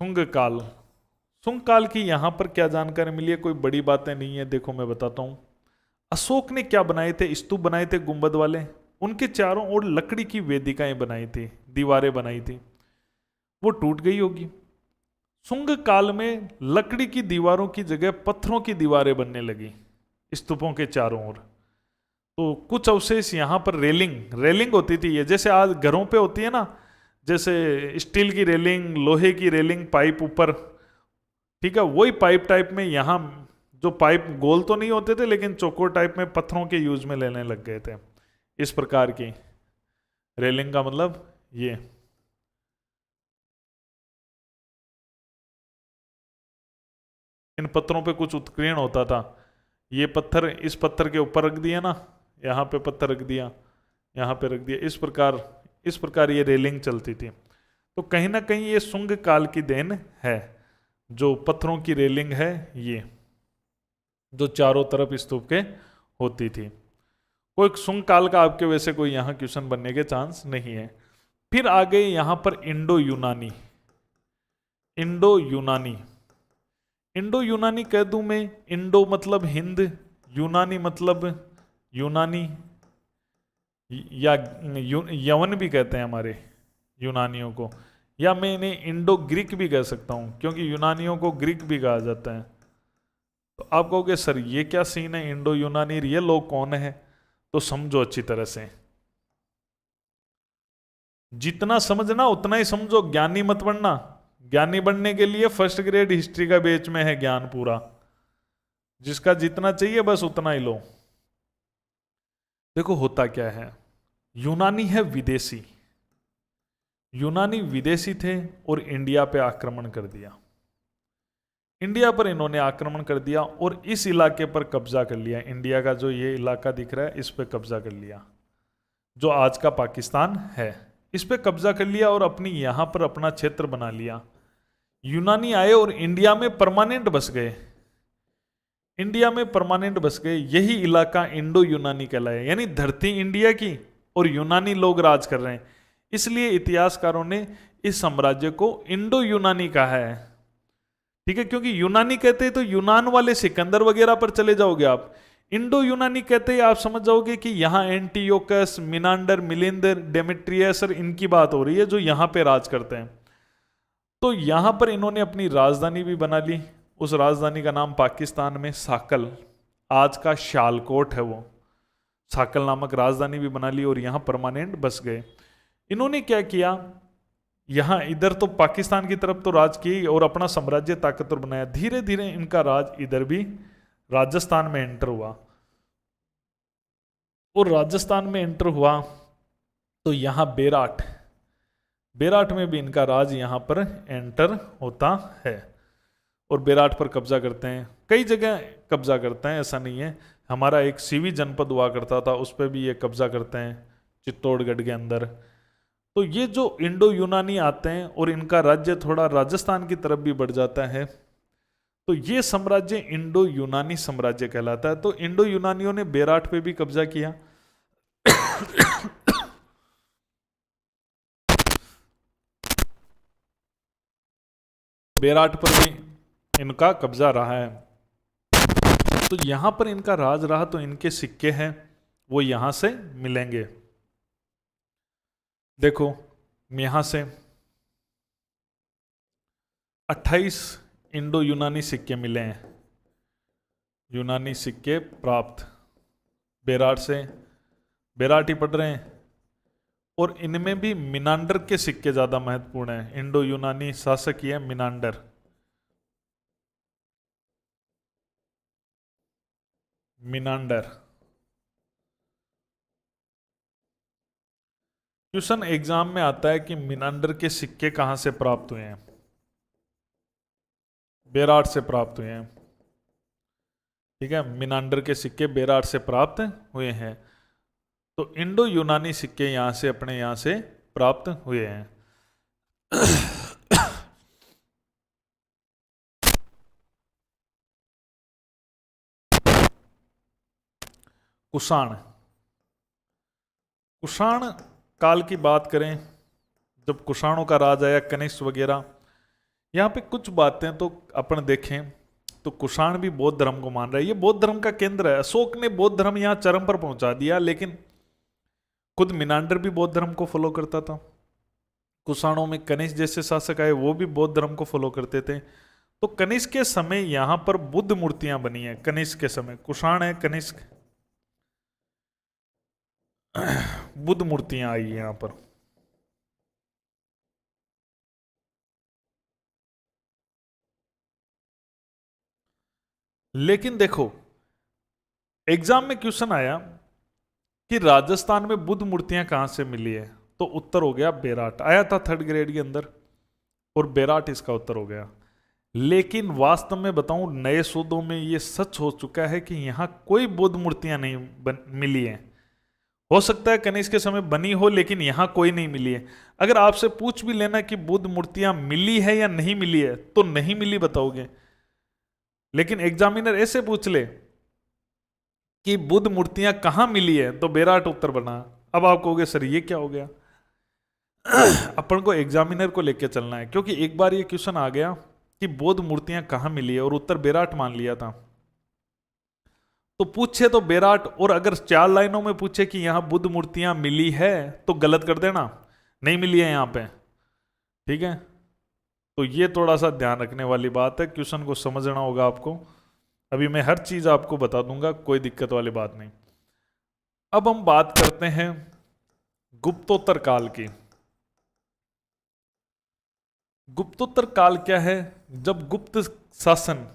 शुंग काल, शुंग काल की यहां पर क्या जानकारी मिली है? कोई बड़ी बातें नहीं है, देखो मैं बताता हूं। अशोक ने क्या बनाए थे? स्तूप बनाए थे गुंबद वाले, उनके चारों ओर लकड़ी की वेदिकाएं बनाई थी, दीवारें बनाई थी, वो टूट गई होगी। शुंग काल में लकड़ी की दीवारों की जगह पत्थरों की दीवारें बनने लगी स्तूपों के चारों ओर। तो कुछ अवशेष यहाँ पर रेलिंग होती थी, ये जैसे आज घरों पे होती है ना, जैसे स्टील की रेलिंग, लोहे की रेलिंग, पाइप ऊपर, ठीक है, वही पाइप टाइप में यहाँ जो पाइप गोल तो नहीं होते थे लेकिन चौकोर टाइप में पत्थरों के यूज में लेने लग गए थे। इस प्रकार की रेलिंग का मतलब ये। इन पत्थरों पे कुछ उत्कीर्ण होता था, ये पत्थर इस पत्थर के ऊपर रख दिया ना, यहाँ पे पत्थर रख दिया, यहाँ पे रख दिया, इस प्रकार ये रेलिंग चलती थी। तो कहीं ना कहीं ये शुंग काल की देन है, जो पत्थरों की रेलिंग है ये, जो चारों तरफ स्तूप के होती थी। कोई शुंग काल का आपके वैसे कोई यहाँ क्वेश्चन बनने के चांस नहीं है। फिर आ गए यहाँ पर इंडो यूनानी। इंडो यूनानी कह दूं मैं, इंडो मतलब हिंद, यूनानी मतलब यूनानी, या यवन भी कहते हैं हमारे यूनानियों को। या मैं इन्हें इंडो ग्रीक भी कह सकता हूं, क्योंकि यूनानियों को ग्रीक भी कहा जाता है। तो आप कहोगे सर ये क्या सीन है, इंडो यूनानी, ये लोग कौन है? तो समझो अच्छी तरह से, जितना समझना उतना ही समझो, ज्ञानी मत बनना। ज्ञानी बनने के लिए फर्स्ट ग्रेड हिस्ट्री का बैच में है ज्ञान पूरा, जिसका जितना चाहिए बस उतना ही लो। देखो होता क्या है, यूनानी है विदेशी, यूनानी विदेशी थे और इंडिया पे आक्रमण कर दिया। इंडिया पर इन्होंने आक्रमण कर दिया और इस इलाके पर कब्जा कर लिया। इंडिया का जो ये इलाका दिख रहा है इस पे कब्जा कर लिया, जो आज का पाकिस्तान है, इस पे कब्जा कर लिया और अपनी यहां पर अपना क्षेत्र बना लिया। यूनानी आए और इंडिया में परमानेंट बस गए, इंडिया में परमानेंट बस गए। यही इलाका इंडो यूनानी कहलाया, यानी धरती इंडिया की और यूनानी लोग राज कर रहे हैं। इसलिए इतिहासकारों ने इस साम्राज्य को इंडो यूनानी कहा है। ठीक है, क्योंकि यूनानी कहते हैं तो यूनान वाले सिकंदर वगैरह पर चले जाओगे आप। इंडो यूनानी कहते हैं आप समझ जाओगे कि यहां एंटीयोकस, मिनांडर, मिलिंदर, डेमेट्रियस और इनकी बात हो रही है जो यहां पे राज करते हैं। तो यहां पर इन्होंने अपनी राजधानी भी बना ली। उस राजधानी का नाम पाकिस्तान में साकल, आज का शालकोट है वो, साकल नामक राजधानी भी बना ली और यहां परमानेंट बस गए। इन्होंने क्या किया, यहां इधर तो पाकिस्तान की तरफ तो राज की और अपना साम्राज्य ताकतवर बनाया। धीरे धीरे इनका राज इधर भी राजस्थान में एंटर हुआ, और राजस्थान में एंटर हुआ तो यहां बेराट, बेराट में भी इनका राज यहां पर एंटर होता है और बेराट पर कब्जा करते हैं। कई जगह कब्जा करते हैं, ऐसा नहीं है। हमारा एक सीवी जनपद हुआ करता था, उस पर भी ये कब्जा करते हैं, चित्तौड़गढ़ के अंदर। तो ये जो इंडो यूनानी आते हैं और इनका राज्य थोड़ा राजस्थान की तरफ भी बढ़ जाता है, तो ये साम्राज्य इंडो यूनानी साम्राज्य कहलाता है। तो इंडो यूनानियों ने बेराट पे भी कब्जा किया। बेराट पर भी इनका कब्जा रहा है। तो यहां पर इनका राज रहा, तो इनके सिक्के हैं वो यहां से मिलेंगे। देखो यहां से 28 इंडो यूनानी सिक्के मिले हैं, यूनानी सिक्के प्राप्त बेराट से, बेराट ही पढ़ रहे हैं। और इनमें भी मिनांडर के सिक्के ज्यादा महत्वपूर्ण हैं। इंडो यूनानी शासक ही है मिनांडर, मिनांडर। क्वेश्चन एग्जाम में आता है कि मिनांडर के सिक्के कहां से प्राप्त हुए हैं? बेराट से प्राप्त हुए हैं। ठीक है, मिनांडर के सिक्के बेराट से प्राप्त हुए हैं। तो इंडो यूनानी सिक्के यहां से अपने यहां से प्राप्त हुए हैं। कुषाण, कुषाण काल की बात करें, जब कुषाणों का राज आया, कनिष्क वगैरह, यहाँ पे कुछ बातें तो अपन देखें तो कुषाण भी बौद्ध धर्म को मान रहा है। ये बौद्ध धर्म का केंद्र है। अशोक ने बौद्ध धर्म यहाँ चरम पर पहुंचा दिया, लेकिन खुद मिनांडर भी बौद्ध धर्म को फॉलो करता था। कुषाणों में कनिष्क जैसे शासक आए, वो भी बौद्ध धर्म को फॉलो करते थे। तो कनिष्क के समय यहाँ पर बुद्ध मूर्तियां बनी है। कनिष्क के समय, कुषाण है, कनिष्क, बुद्ध मूर्तियां आई यहां पर। लेकिन देखो एग्जाम में क्वेश्चन आया कि राजस्थान में बुद्ध मूर्तियां कहां से मिली है, तो उत्तर हो गया बेराट। आया था थर्ड ग्रेड के अंदर, और बेराट इसका उत्तर हो गया। लेकिन वास्तव में बताऊं, नए शोधों में यह सच हो चुका है कि यहां कोई बुद्ध मूर्तियां नहीं मिली हैं। हो सकता है कनिष्क के समय बनी हो, लेकिन यहां कोई नहीं मिली है। अगर आपसे पूछ भी लेना कि बुद्ध मूर्तियां मिली है या नहीं मिली है, तो नहीं मिली बताओगे। लेकिन एग्जामिनर ऐसे पूछ ले कि बुद्ध मूर्तियां कहां मिली है, तो बेराट उत्तर बना। अब आप कहोगे सर ये क्या हो गया? अपन को एग्जामिनर को लेके चलना है, क्योंकि एक बार ये क्वेश्चन आ गया कि बुद्ध मूर्तियां कहां मिली है और उत्तर बेराट मान लिया था। तो पूछे तो बेराट, और अगर 4 लाइनों में पूछे कि यहां बुद्ध मूर्तियां मिली है तो गलत कर देना, नहीं मिली है यहां पे। ठीक है, तो ये थोड़ा सा ध्यान रखने वाली बात है, क्वेश्चन को समझना होगा आपको। अभी मैं हर चीज आपको बता दूंगा, कोई दिक्कत वाली बात नहीं। अब हम बात करते हैं गुप्तोत्तर काल की। गुप्तोत्तर काल क्या है? जब गुप्त शासन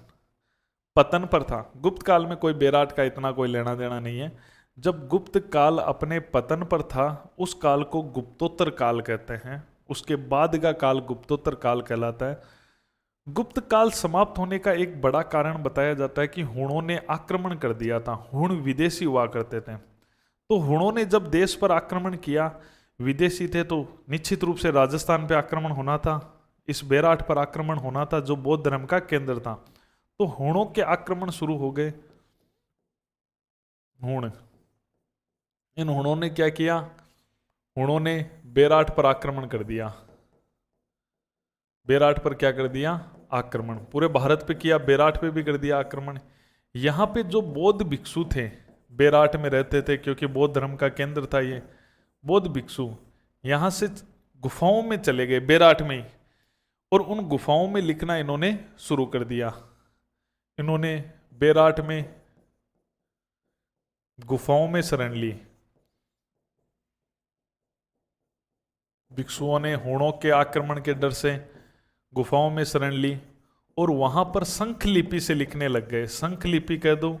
पतन पर था। गुप्त काल में कोई बेराट का इतना कोई लेना देना नहीं है। जब गुप्त काल अपने पतन पर था, उस काल को गुप्तोत्तर काल कहते हैं। उसके बाद का काल गुप्तोत्तर काल कहलाता है। गुप्त काल समाप्त होने का एक बड़ा कारण बताया जाता है कि हुणों ने आक्रमण कर दिया था। हुण विदेशी हुआ करते थे, तो हुणों ने जब देश पर आक्रमण किया, विदेशी थे तो निश्चित रूप से राजस्थान पे आक्रमण होना था, इस बेराट पर आक्रमण होना था जो बौद्ध धर्म का केंद्र था। तो हुणों के आक्रमण शुरू हो गए। हुण, इन हुणों ने क्या किया? हुणों ने बेराट पर आक्रमण कर दिया। बेराट पर क्या कर दिया? आक्रमण। पूरे भारत पे किया, बेराट पे भी कर दिया आक्रमण। यहाँ पे जो बौद्ध भिक्षु थे, बेराट में रहते थे क्योंकि बौद्ध धर्म का केंद्र था ये। बौद्ध भिक्षु यहाँ से गुफाओं में चले गए बेराट में ही, और उन गुफाओं में लिखना इन्होंने शुरू कर दिया। इन्होंने बेराट में गुफाओं में शरण ली। भिक्षुओं ने हुणों के आक्रमण के डर से गुफाओं में शरण ली और वहां पर शंख लिपि से लिखने लग गए। शंख लिपि कह दो,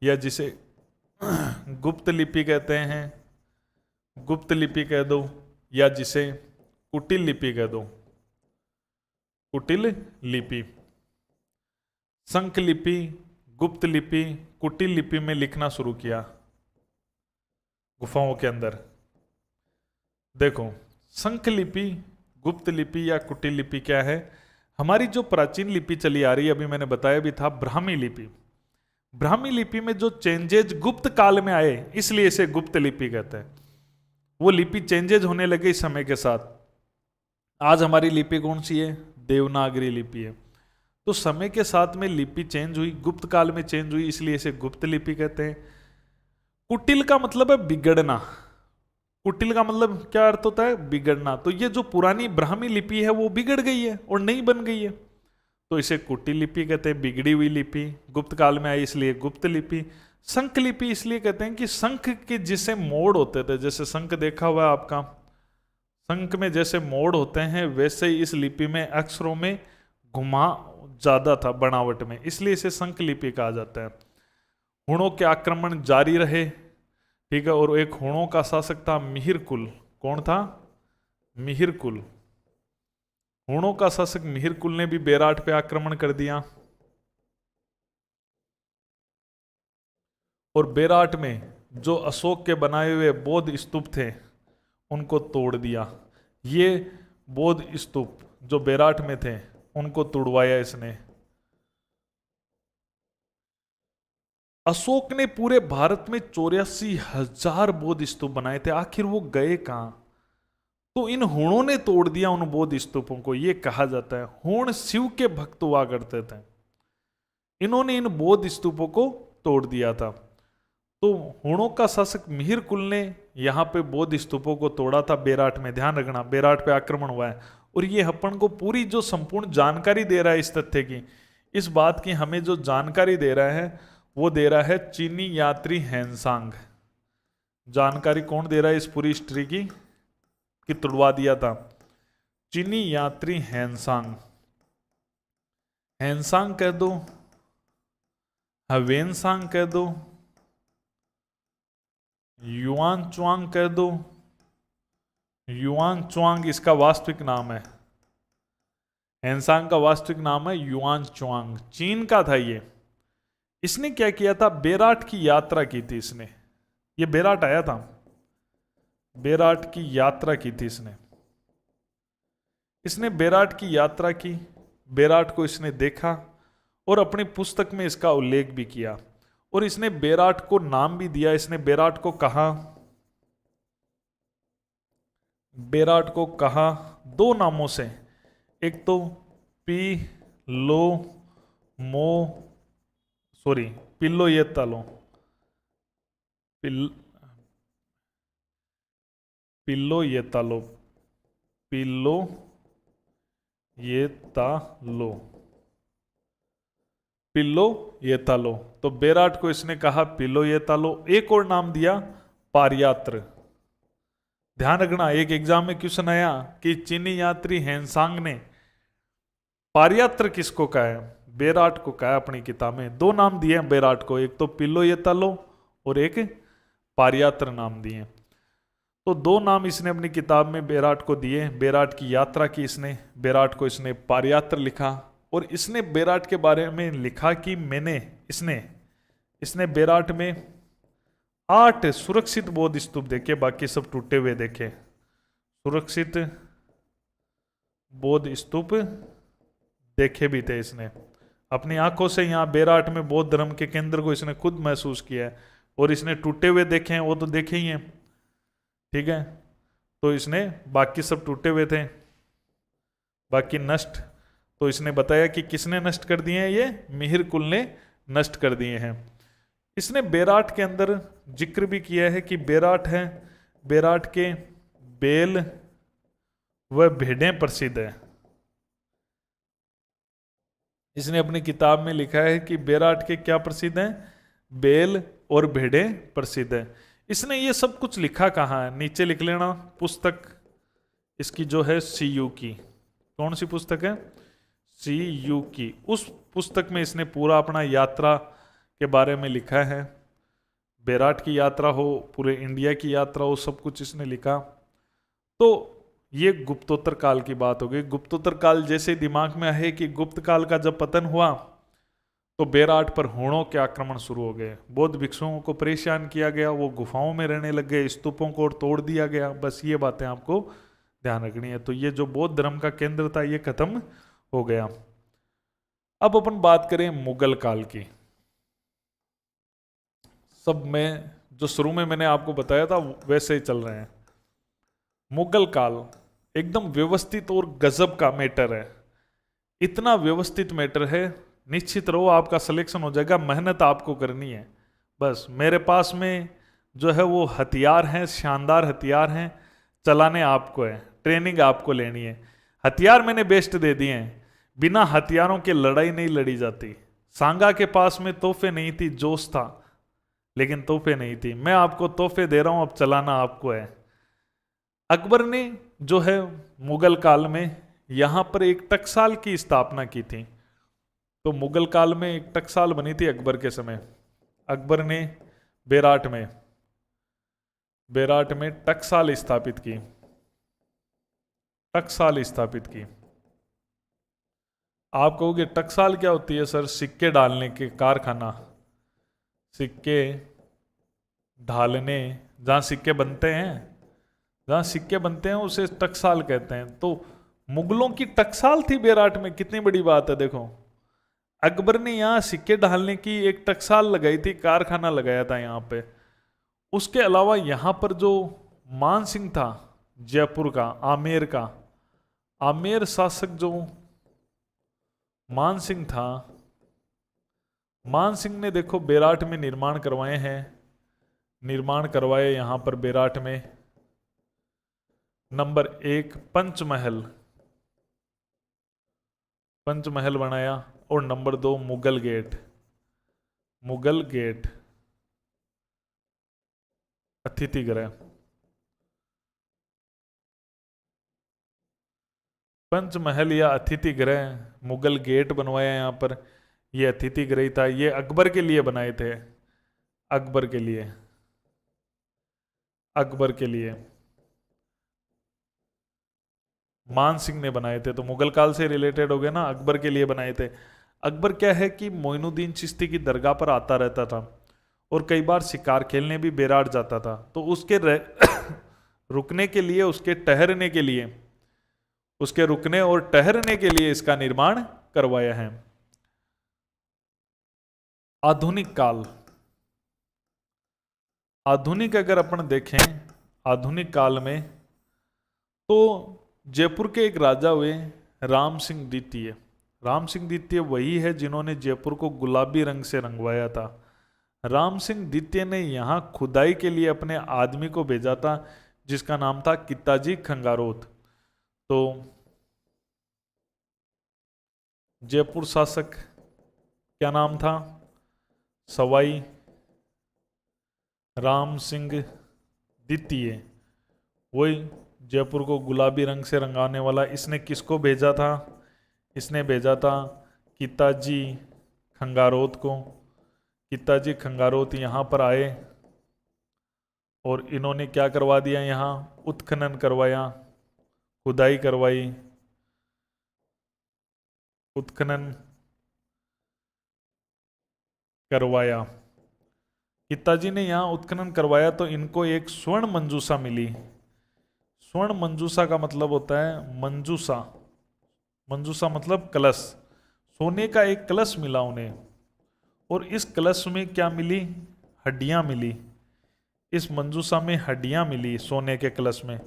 या जिसे गुप्त लिपि कहते हैं, गुप्त लिपि कह दो, या जिसे कुटिल लिपि कह दो, कुटिल लिपि। शंख लिपि, गुप्त लिपि, कुटिल लिपि में लिखना शुरू किया गुफाओं के अंदर। देखो, शंख लिपि, गुप्त लिपि या कुटिल लिपि क्या है? हमारी जो प्राचीन लिपि चली आ रही है, अभी मैंने बताया भी था, ब्राह्मी लिपि। ब्राह्मी लिपि में जो चेंजेज गुप्त काल में आए, इसलिए इसे गुप्त लिपि कहते हैं। वो लिपि चेंजेज होने लगे इस समय के साथ। आज हमारी लिपि कौन सी है? देवनागरी लिपि है। तो समय के साथ में लिपि चेंज हुई, गुप्त काल में चेंज हुई, इसलिए इसे गुप्त लिपि कहते हैं। कुटिल का मतलब है बिगड़ना। कुटिल का मतलब क्या अर्थ होता है? बिगड़ना। तो ये जो पुरानी ब्राह्मी लिपि है वो बिगड़ गई है और नई बन गई है, तो इसे कुटिल लिपि कहते हैं। बिगड़ी हुई लिपि गुप्त काल में आई, इसलिए गुप्त लिपि। शंख लिपि इसलिए कहते हैं कि शंख के जैसे मोड़ होते थे, जैसे शंख देखा हुआ है आपका, शंख में जैसे मोड़ होते हैं, वैसे ही इस लिपि में अक्षरों में घुमा ज्यादा था बनावट में, इसलिए इसे शंख लिपि कहा जाता है। हुणों के आक्रमण जारी रहे, ठीक है, और एक हुणों का शासक था मिहिर कुल। कौन था? मिहिर कुल। हुणों का शासक मिहिर कुल ने भी बेराट पे आक्रमण कर दिया और बेराट में जो अशोक के बनाए हुए बौद्ध स्तूप थे उनको तोड़ दिया। ये बौद्ध स्तूप जो बेराट में थे उनको तोड़वाया इसने। अशोक ने पूरे भारत में 84,000 बौद्ध स्तूप बनाए थे, आखिर वो गए कहां? तो इन हुणों ने तोड़ दिया उन बौद्ध स्तूपों को। ये कहा जाता है हुण शिव के भक्त हुआ करते थे, इन्होंने इन बौद्ध स्तूपों को तोड़ दिया था। तो हुणों का शासक मिहिर कुल ने यहाँ पे बौद्ध स्तूपों को तोड़ा था बेराट में। ध्यान रखना, बेराट पे आक्रमण हुआ है। और ये अपन को पूरी जो संपूर्ण जानकारी दे रहा है इस तथ्य की, इस बात की हमें जो जानकारी दे रहा है वो दे रहा है चीनी यात्री हैंसांग। जानकारी कौन दे रहा है इस पूरी हिस्ट्री की कि तुड़वा दिया था? चीनी यात्री हैंसांग। हैंसांग कह दो, हवेनसांग कह दो, युआन च्वांग कह दो। युआन च्वांग इसका वास्तविक नाम है। हैंसांग का वास्तविक नाम है युआन च्वांग, चीन का था ये। इसने क्या किया था? बेराट की यात्रा की थी इसने। ये बेराट आया था, बेराट की यात्रा की थी इसने। इसने बेराट की यात्रा की, बेराट को इसने देखा और अपनी पुस्तक में इसका उल्लेख भी किया। और इसने बेराट को नाम भी दिया। इसने बेराट को कहा, बेराट को कहा दो नामों से, एक तो पी लो मो, सॉरी पिल्लो ये तालो, पिल्लो ये तालो, पिल्लो ये तालो, पिल्लो ये तालो। तो बेराट को इसने कहा पिल्लो ये तालो। एक और नाम दिया पारियात्र। ध्यान रखना, एक एग्जाम में क्वेश्चन आया कि चीनी यात्री हेनसांग ने पारियात्र किसको कहा है? बेराट को कहा है अपनी किताब में। दो नाम दिए हैं बेराट को, एक तो पिल्लो ये तालो और एक पारियात्र नाम दिए। तो दो नाम इसने अपनी किताब में बेराट को दिए। बेराट की यात्रा की इसने, बेराट को इसने पारियात्र लिखा। और इसने बेराट के बारे में लिखा कि इसने बेराट में 8 सुरक्षित बौद्ध स्तूप देखे, बाकी सब टूटे हुए देखे। सुरक्षित बौद्ध स्तूप देखे भी थे इसने अपनी आंखों से। यहाँ बेराट में बौद्ध धर्म के केंद्र को इसने खुद महसूस किया है। और इसने टूटे हुए देखे हैं, वो तो देखे ही हैं, ठीक है। तो इसने बाकी सब टूटे हुए थे, बाकी नष्ट। तो इसने बताया कि किसने नष्ट कर दिए हैं? ये मिहिर कुल ने नष्ट कर दिए हैं। इसने बेराट के अंदर जिक्र भी किया है कि बेराट है, बेराट के बेल व भेड़ें प्रसिद्ध है। इसने अपनी किताब में लिखा है कि बेराट के क्या प्रसिद्ध हैं? बेल और भेड़ें प्रसिद्ध है। इसने ये सब कुछ लिखा कहाँ है? नीचे लिख लेना। पुस्तक इसकी जो है CU की, कौन सी पुस्तक है? CU की। उस पुस्तक में इसने पूरा अपना यात्रा के बारे में लिखा है। बेराट की यात्रा हो, पूरे इंडिया की यात्रा हो, सब कुछ इसने लिखा। तो ये गुप्तोत्तर काल की बात हो गई। गुप्तोत्तर काल जैसे दिमाग में है कि गुप्त काल का जब पतन हुआ तो बेराट पर हूणों के आक्रमण शुरू हो गए, बौद्ध भिक्षुओं को परेशान किया गया, वो गुफाओं में रहने लग गए, स्तूपों को तोड़ दिया गया। बस ये बातें आपको ध्यान रखनी है। तो ये जो बौद्ध धर्म का केंद्र था ये खत्म हो गया। अब अपन बात करें मुगल काल की। सब में जो शुरू में मैंने आपको बताया था वैसे ही चल रहे हैं। मुगल काल एकदम व्यवस्थित और गजब का मैटर है। इतना व्यवस्थित मैटर है, निश्चित रहो आपका सिलेक्शन हो जाएगा। मेहनत आपको करनी है। बस मेरे पास में जो है वो हथियार हैं, शानदार हथियार हैं, चलाने आपको है, ट्रेनिंग आपको लेनी है। हथियार मैंने बेस्ट दे दिए हैं, बिना हथियारों के लड़ाई नहीं लड़ी जाती। सांगा के पास में तोहफे नहीं थी, जोश था लेकिन तोहफे नहीं थी। मैं आपको तोहफे दे रहा हूं, अब चलाना आपको है। अकबर ने जो है मुगल काल में यहां पर एक टकसाल की स्थापना की थी। तो मुगल काल में एक टकसाल बनी थी अकबर के समय। अकबर ने बेराट में टकसाल स्थापित की। टकसाल स्थापित की। आप कहोगे टकसाल क्या होती है सर? सिक्के डालने के कारखाना, सिक्के ढालने, जहां सिक्के बनते हैं, जहां सिक्के बनते हैं उसे टकसाल कहते हैं। तो मुगलों की टकसाल थी बेराट में, कितनी बड़ी बात है। देखो अकबर ने यहां सिक्के ढालने की एक टकसाल लगाई थी, कारखाना लगाया था यहां पे। उसके अलावा यहां पर जो मान सिंह था जयपुर का, आमेर शासक जो मान सिंह था, मान सिंह ने देखो बेराट में निर्माण करवाए हैं, निर्माण करवाए यहां पर बेराट में। नंबर 1 पंचमहल बनाया, और नंबर 2 मुगल गेट अतिथि गृह। पंचमहल या अतिथि गृह, मुगल गेट बनवाया यहां पर। ये अतिथि गृह था, ये अकबर के लिए बनाए थे, अकबर के लिए मान सिंह ने बनाए थे। तो मुगल काल से रिलेटेड हो गए ना, अकबर के लिए बनाए थे। अकबर क्या है कि मोइनुद्दीन चिश्ती की दरगाह पर आता रहता था और कई बार शिकार खेलने भी बेराट जाता था। तो उसके रुकने के लिए, उसके ठहरने के लिए, उसके रुकने और ठहरने के लिए इसका निर्माण करवाया है। आधुनिक काल, आधुनिक अगर अपन देखें आधुनिक काल में, तो जयपुर के एक राजा हुए राम सिंह द्वितीय। राम सिंह द्वितीय वही है जिन्होंने जयपुर को गुलाबी रंग से रंगवाया था। राम सिंह द्वितीय ने यहाँ खुदाई के लिए अपने आदमी को भेजा था जिसका नाम था कित्ताजी खंगारोत। तो जयपुर शासक क्या नाम था? सवाई राम सिंह द्वितीय। वही जयपुर को गुलाबी रंग से रंगाने वाला। इसने किसको भेजा था? इसने भेजा था किताजी खंगारोत को। किताजी खंगारोत यहाँ पर आए और इन्होंने क्या करवा दिया? यहाँ उत्खनन करवाया, खुदाई करवाई, उत्खनन करवाया। किताजी ने यहाँ उत्खनन करवाया तो इनको एक स्वर्ण मंजूषा मिली। स्वर्ण मंजूषा का मतलब होता है मंजूषा, मंजूषा मतलब कलश। सोने का एक कलश मिला उन्हें, और इस कलश में क्या मिली? हड्डियां मिली। इस मंजूषा में हड्डियां मिली सोने के कलश में।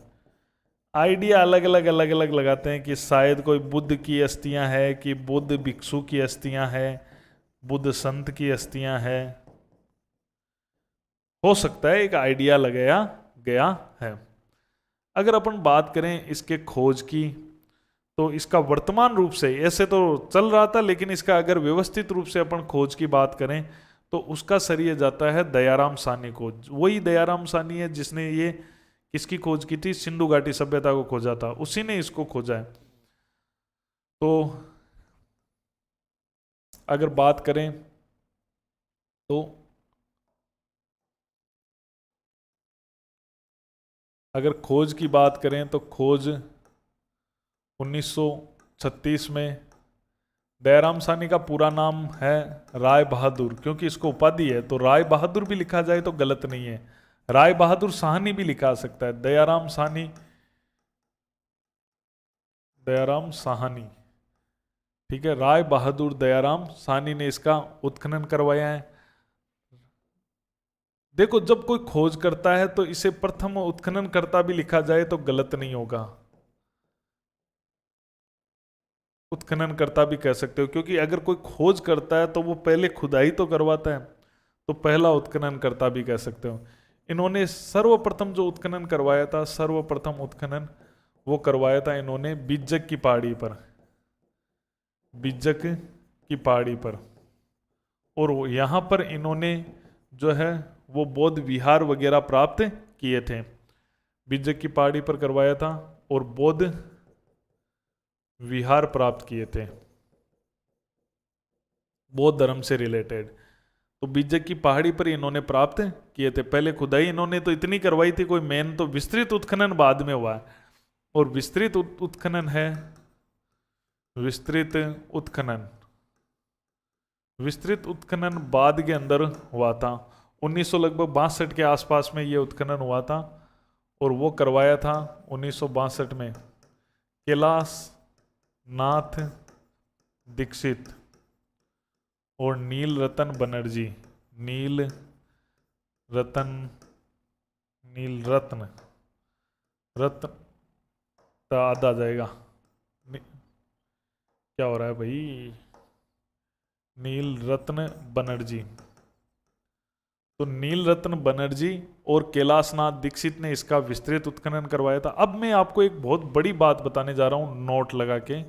आइडिया अलग अलग लगाते हैं कि शायद कोई बुद्ध की अस्थियां है, कि बुद्ध भिक्षु की अस्थियां है, बुद्ध संत की अस्थियां है। हो सकता है, एक आइडिया लगाया गया है। अगर अपन बात करें इसके खोज की, तो इसका वर्तमान रूप से, ऐसे तो चल रहा था, लेकिन इसका अगर व्यवस्थित रूप से अपन खोज की बात करें तो उसका श्रेय जाता है दयाराम साहनी को। वही दयाराम साहनी है जिसने ये किसकी खोज की थी? सिंधु घाटी सभ्यता को खोजा था, उसी ने इसको खोजा है। तो अगर बात करें तो अगर खोज की बात करें तो खोज 1936 में। दयाराम साहनी का पूरा नाम है राय बहादुर, क्योंकि इसको उपाधि है तो राय बहादुर भी लिखा जाए तो गलत नहीं है, राय बहादुर साहनी भी लिखा सकता है। दयाराम साहनी, दयाराम साहनी, ठीक है। राय बहादुर दयाराम साहनी ने इसका उत्खनन करवाया है। देखो, जब कोई खोज करता है तो इसे प्रथम उत्खनन करता भी लिखा जाए तो गलत नहीं होगा, उत्खनन करता भी कह सकते हो, क्योंकि अगर कोई खोज करता है तो वो पहले खुदाई तो करवाता है, तो पहला उत्खनन करता भी कह सकते हो। इन्होंने सर्वप्रथम जो उत्खनन करवाया था, सर्वप्रथम उत्खनन वो करवाया था इन्होंने बिज्जक की पहाड़ी पर, बिज्जक की पहाड़ी पर। और यहाँ पर इन्होंने जो है वो बौद्ध विहार वगैरह प्राप्त किए थे। बिज्जक की पहाड़ी पर करवाया था और बौद्ध विहार प्राप्त किए थे, बौद्ध धर्म से रिलेटेड। तो बिज्जक की पहाड़ी पर इन्होंने प्राप्त किए थे। पहले खुदाई इन्होंने तो इतनी करवाई थी, कोई मेन तो विस्तृत उत्खनन बाद में हुआ है। और विस्तृत उत्खनन है, विस्तृत उत्खनन, विस्तृत उत्खनन बाद के अंदर हुआ था। 1962 के आसपास में ये उत्खनन हुआ था, और वो करवाया था 1962 में कैलाश नाथ दीक्षित और नील रतन बनर्जी। नील रतन, नील रत्न, रत्न आधा आ जाएगा, क्या हो रहा है भाई? नील रत्न बनर्जी। तो नील रत्न बनर्जी और कैलाशनाथ दीक्षित ने इसका विस्तृत उत्खनन करवाया था। अब मैं आपको एक बहुत बड़ी बात बताने जा रहा हूं, नोट लगा के।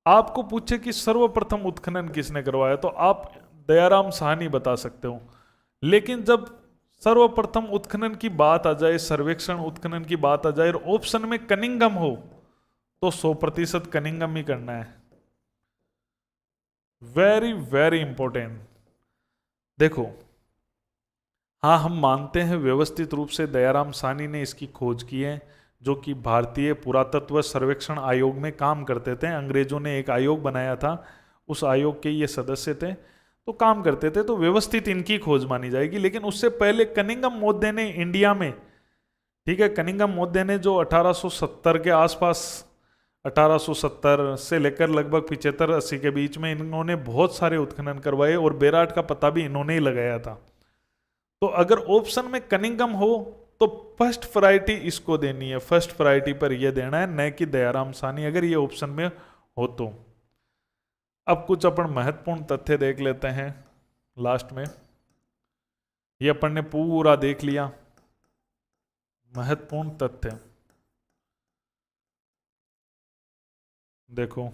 आपको पूछे कि सर्वप्रथम उत्खनन किसने करवाया, तो आप दयाराम साहनी बता सकते हो। लेकिन जब सर्वप्रथम उत्खनन की बात आ जाए, सर्वेक्षण उत्खनन की बात आ जाए और ऑप्शन में कनिंघम हो, तो 100% कनिंघम ही करना है। Very very important. देखो, हाँ, हम मानते हैं व्यवस्थित रूप से दयाराम साहनी ने इसकी खोज की है, जो कि भारतीय पुरातत्व सर्वेक्षण आयोग में काम करते थे। अंग्रेजों ने एक आयोग बनाया था, उस आयोग के ये सदस्य थे, तो काम करते थे, तो व्यवस्थित इनकी खोज मानी जाएगी। लेकिन उससे पहले कनिंघम मोद्दे ने इंडिया में, ठीक है, कनिंघम मोद्दे ने जो 1870 के आसपास, 1870 से लेकर लगभग 75-80 के बीच में इन्होंने बहुत सारे उत्खनन करवाए, और बेराट का पता भी इन्होंने ही लगाया था। तो अगर ऑप्शन में कनिंघम हो तो फर्स्ट प्रायोरिटी इसको देनी है, फर्स्ट प्रायोरिटी पर यह देना है, न कि दयाराम साहनी, अगर ये ऑप्शन में हो तो। अब कुछ अपन महत्वपूर्ण तथ्य देख लेते हैं लास्ट में। ये अपन ने पूरा देख लिया महत्वपूर्ण तथ्य। देखो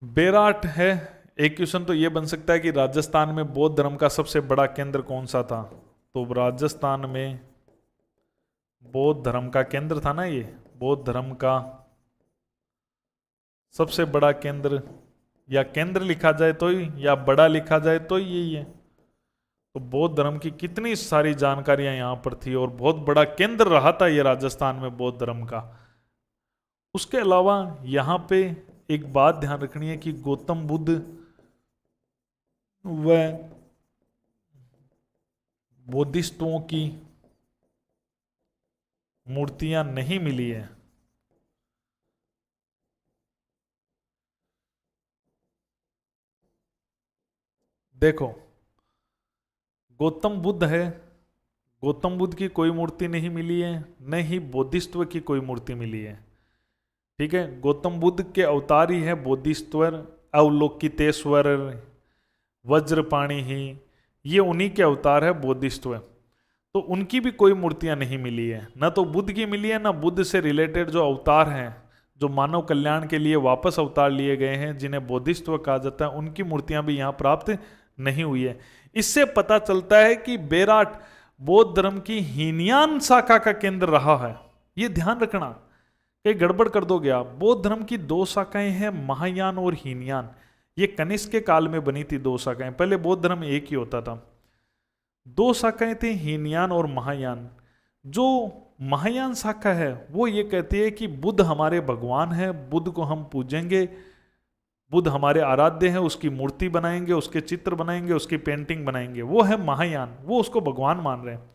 बेराट है। एक क्वेश्चन तो ये बन सकता है कि राजस्थान में बौद्ध धर्म का सबसे बड़ा केंद्र कौन सा था। तो राजस्थान में बौद्ध धर्म का केंद्र था ना, ये बौद्ध धर्म का सबसे बड़ा केंद्र, या केंद्र लिखा जाए तो ही या बड़ा लिखा जाए तो ही यही है। तो बौद्ध धर्म की कितनी सारी जानकारियां यहां पर थी और बहुत बड़ा केंद्र रहा था ये राजस्थान में बौद्ध धर्म का। उसके अलावा यहां पे एक बात ध्यान रखनी है कि गौतम बुद्ध व बुद्धिस्टों की मूर्तियां नहीं मिली है। देखो गौतम बुद्ध है, गौतम बुद्ध की कोई मूर्ति नहीं मिली है, न ही बोधिसत्व की कोई मूर्ति मिली है। ठीक है, गौतम बुद्ध के अवतार ही है बोधिसत्वर, अवलोकितेश्वर, वज्रपाणि ही, ये उन्हीं के अवतार है बोधिसत्व। तो उनकी भी कोई मूर्तियां नहीं मिली है, न तो बुद्ध की मिली है, न बुद्ध से रिलेटेड जो अवतार हैं, जो मानव कल्याण के लिए वापस अवतार लिए गए हैं, जिन्हें बोधिसत्व कहा जाता है, उनकी मूर्तियां भी यहां प्राप्त नहीं हुई है। इससे पता चलता है कि बेराट बौद्ध धर्म की हीनयान शाखा का केंद्र रहा है। यह ध्यान रखना, कहीं गड़बड़ कर दोगे आप। बौद्ध धर्म की दो शाखाएं हैं, महायान और हीनयान। ये कनिष्क के काल में बनी थी दो शाखाएं, पहले बौद्ध धर्म एक ही होता था। दो शाखाएं थी, हीनयान और महायान। जो महायान शाखा है वो ये कहती है कि बुद्ध हमारे भगवान है, बुद्ध को हम पूजेंगे, बुद्ध हमारे आराध्य हैं, उसकी मूर्ति बनाएंगे, उसके चित्र बनाएंगे, उसकी पेंटिंग बनाएंगे। वो है महायान, वो उसको भगवान मान रहे हैं।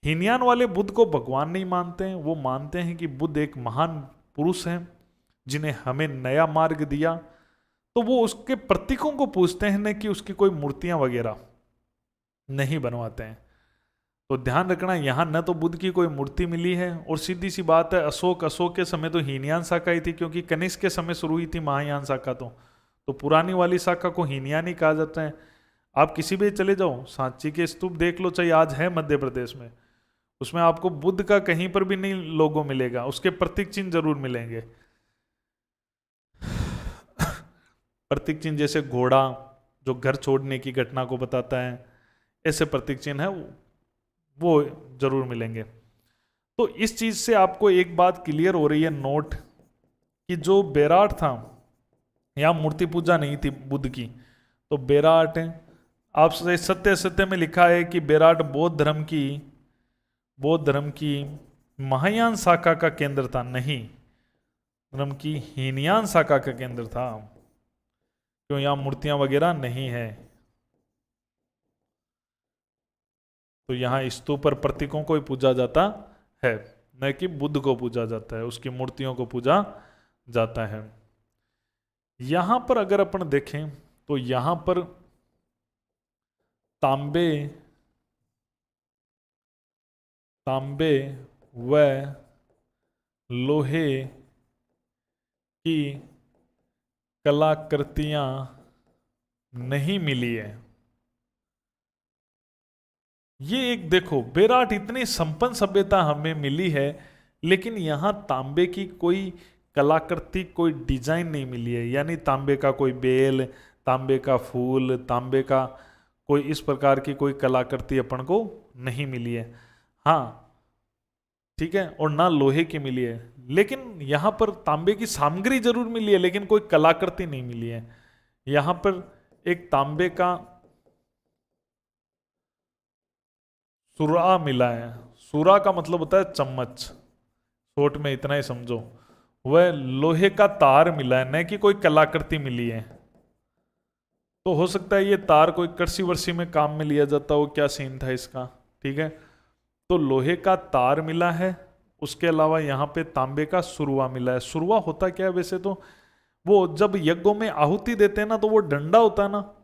हीनयान वाले बुद्ध को भगवान नहीं मानते हैं, वो मानते हैं कि बुद्ध एक महान पुरुष हैं जिन्हें हमें नया मार्ग दिया। तो वो उसके प्रतीकों को पूजते हैं, न कि उसकी कोई मूर्तियां वगैरह नहीं बनवाते हैं। तो ध्यान रखना, यहां न तो बुद्ध की कोई मूर्ति मिली है, और सीधी सी बात है अशोक के समय तो हीनयान शाखा ही थी, क्योंकि कनिष्क के समय शुरू हुई थी महायान शाखा। तो पुरानी वाली शाखा को हीनयान ही कहा जाता है। आप किसी भी चले जाओ, सांची के स्तूप देख लो, चाहे आज है मध्य प्रदेश में, उसमें आपको बुद्ध का कहीं पर भी नहीं लोगो मिलेगा, उसके प्रतीक चिन्ह जरूर मिलेंगे। प्रतीक चिन्ह जैसे घोड़ा जो घर छोड़ने की घटना को बताता है, ऐसे प्रतीक चिन्ह है वो जरूर मिलेंगे। तो इस चीज से आपको एक बात क्लियर हो रही है नोट, कि जो बेराट था, यहां मूर्ति पूजा नहीं थी बुद्ध की। तो बेराट आप सत्य सत्य में लिखा है कि बेराट बौद्ध धर्म की महायान शाखा का केंद्र था, नहीं धर्म की हीनयान शाखा का केंद्र था, क्यों यहां मूर्तियां वगैरह नहीं है। तो यहां स्तूप पर प्रतीकों को ही पूजा जाता है, न कि बुद्ध को पूजा जाता है, उसकी मूर्तियों को पूजा जाता है। यहां पर अगर अपन देखें तो यहां पर तांबे व लोहे की कलाकृतियां नहीं मिली है। ये एक देखो, बेराट इतनी संपन्न सभ्यता हमें मिली है, लेकिन यहां तांबे की कोई कलाकृति, कोई डिजाइन नहीं मिली है। यानी तांबे का कोई बेल, तांबे का फूल, तांबे का कोई इस प्रकार की कोई कलाकृति अपन को नहीं मिली है। हाँ ठीक है, और ना लोहे की मिली है, लेकिन यहां पर तांबे की सामग्री जरूर मिली है, लेकिन कोई कलाकृति नहीं मिली है। यहां पर एक तांबे का सुरा मिला है। सुरा का मतलब होता है चम्मच, शॉर्ट में इतना ही समझो। वह लोहे का तार मिला है, न कि कोई कलाकृति मिली है। तो हो सकता है ये तार कोई कृषि वर्षि में काम में लिया जाता हो, क्या सीन था इसका। ठीक है, तो लोहे का तार मिला है, उसके अलावा यहाँ पे तांबे का सुरवा मिला है। सुरवा होता क्या है वैसे तो, वो जब यज्ञों में आहुति देते हैं ना, तो वो डंडा होता है ना,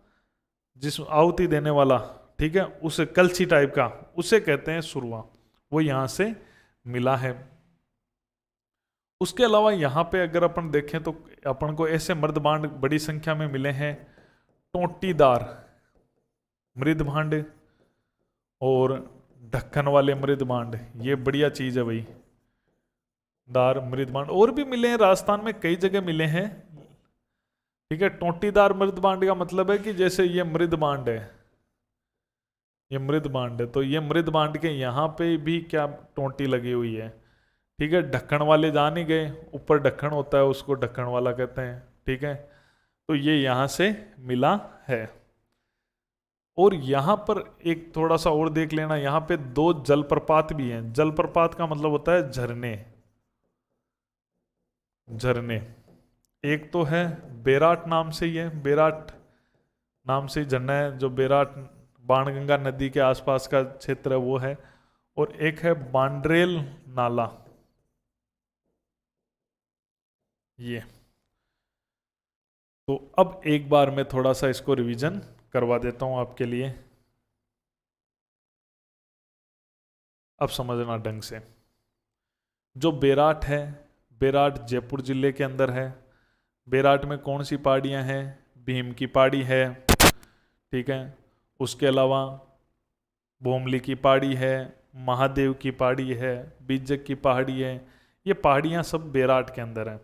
जिस आहुति देने वाला, ठीक है, उसे कलछी टाइप का, उसे कहते हैं सुरवा, वो यहां से मिला है। उसके अलावा यहां पे अगर अपन देखें तो अपन को ऐसे मृदभांड बड़ी संख्या में मिले हैं, टोटीदार मृदभांड और ढक्कन वाले मृदभांड। ये बढ़िया चीज है भाई, दार मृदबांड और भी मिले हैं राजस्थान में, कई जगह मिले हैं। ठीक है, टोंटीदार मृदबांड का मतलब है कि जैसे ये मृदबांड है, ये मृदबांड है, तो ये मृदबांड के यहाँ पे भी क्या टोंटी लगी हुई है। ठीक है, ढक्कन वाले जान ही गए, ऊपर ढक्कन होता है उसको ढक्कन वाला कहते हैं। ठीक है, तो ये यहाँ से मिला है। और यहाँ पर एक थोड़ा सा और देख लेना, यहाँ पे दो जलप्रपात भी हैं। जलप्रपात का मतलब होता है झरने, झरने। एक तो है बेराट, नाम से ही है, बेराट नाम से झरना है, जो बेराट बाणगंगा नदी के आसपास का क्षेत्र है वो है। और एक है बांड्रेल नाला, ये। तो अब एक बार मैं थोड़ा सा इसको रिवीजन करवा देता हूं आपके लिए, अब समझना ढंग से। जो बेराट है, बेराट जयपुर जिले के अंदर है। बेराट में कौन सी पहाड़ियां हैं? भीम की पहाड़ी है। ठीक है, उसके अलावा भोमली की पहाड़ी है, महादेव की पहाड़ी है, बीजक की पहाड़ी है। ये पहाड़ियां सब बेराट के अंदर हैं।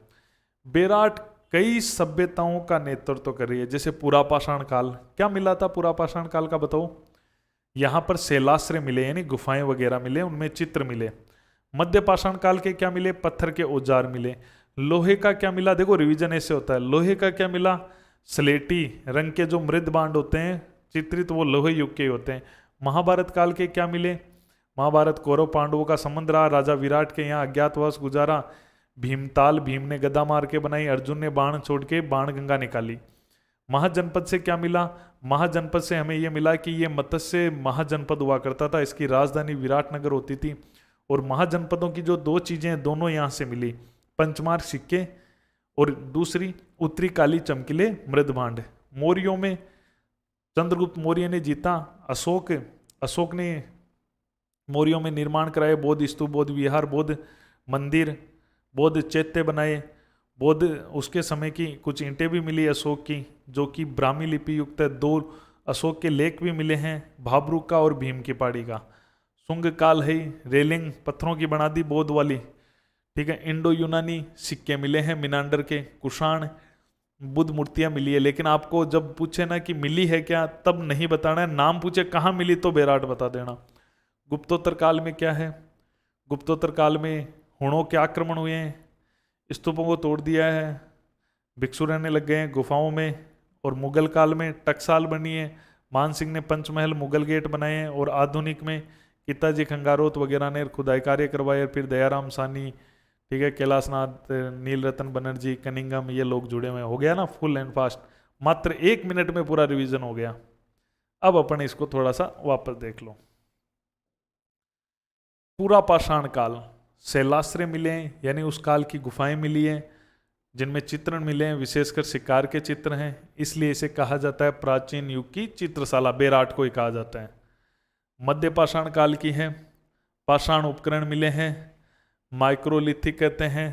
बेराट कई सभ्यताओं का नेतृत्व कर रही है। जैसे पुरापाषाण काल, क्या मिला था पुरापाषाण काल का बताओ? यहाँ पर शैलाश्रय मिले, यानी गुफाएं वगैरह मिले, उनमें चित्र मिले। मध्य पाषाण काल के क्या मिले? पत्थर के औजार मिले। लोहे का क्या मिला? देखो रिवीजन ऐसे होता है। लोहे का क्या मिला? स्लेटी रंग के जो मृद बांड होते हैं चित्रित, वो लोहे युग के होते हैं। महाभारत काल के क्या मिले? महाभारत कौरव पांडवों का संबंध रहा। राजा विराट के यहाँ अज्ञातवास गुजारा। भीमताल, भीम ने गदा मार के बनाई, अर्जुन ने बाण छोड़ के बाण गंगा निकाली। महाजनपद से क्या मिला? महाजनपद से हमें यह मिला कि ये मत्स्य महाजनपद हुआ करता था, इसकी राजधानी विराटनगर होती थी। और महाजनपदों की जो दो चीजें दोनों यहाँ से मिली, पंचमार्क सिक्के और दूसरी उत्तरी काली चमकीले मृदभांड। मौर्यों में चंद्रगुप्त मौर्य ने जीता। अशोक ने मौर्यों में निर्माण कराए, बौद्ध स्तूप, बौद्ध विहार, बौद्ध मंदिर, बौद्ध चैत्य बनाए। बौद्ध उसके समय की कुछ ईंटें भी मिली अशोक की, जो कि ब्राह्मी लिपि युक्त है। 2 अशोक के लेख भी मिले हैं, भाबरू का और भीम की पहाड़ी का। शुंग काल है, रेलिंग पत्थरों की बना दी बौद्ध वाली। ठीक है, इंडो यूनानी सिक्के मिले हैं मिनांडर के। कुषाण बुद्ध मूर्तियां मिली है। लेकिन आपको जब पूछे ना कि मिली है क्या, तब नहीं बताना है। नाम पूछे कहाँ मिली तो बेराट बता देना। गुप्तोत्तर काल में क्या है? गुप्तोत्तर काल में हुणों के आक्रमण हुए हैं, स्तूपों को तोड़ दिया है, भिक्षु रहने लग गए हैं गुफाओं में। और मुगल काल में टकसाल बनी है, मान सिंह ने पंचमहल मुगल गेट बनाए हैं। और आधुनिक में किताजी खंगारोत वगैरह ने खुदाई कार्य करवाए। फिर दयाराम सानी, ठीक है, कैलाशनाथ, नील रतन बनर्जी, कनिंगम, ये लोग जुड़े हुए। हो गया ना फुल एंड फास्ट, मात्र 1 मिनट में पूरा रिवीजन हो गया। अब अपन इसको थोड़ा सा वापस देख लो। पूरा पाषाण काल, शैलाश्रय मिले हैं, यानी उस काल की गुफाएं मिली हैं जिनमें चित्रण मिले हैं, विशेषकर शिकार के चित्र हैं। इसलिए इसे कहा जाता है प्राचीन युग की चित्रशाला, बेराट को ही कहा जाता है। मध्य पाषाण काल की है, पाषाण उपकरण मिले हैं, माइक्रोलिथिक कहते हैं,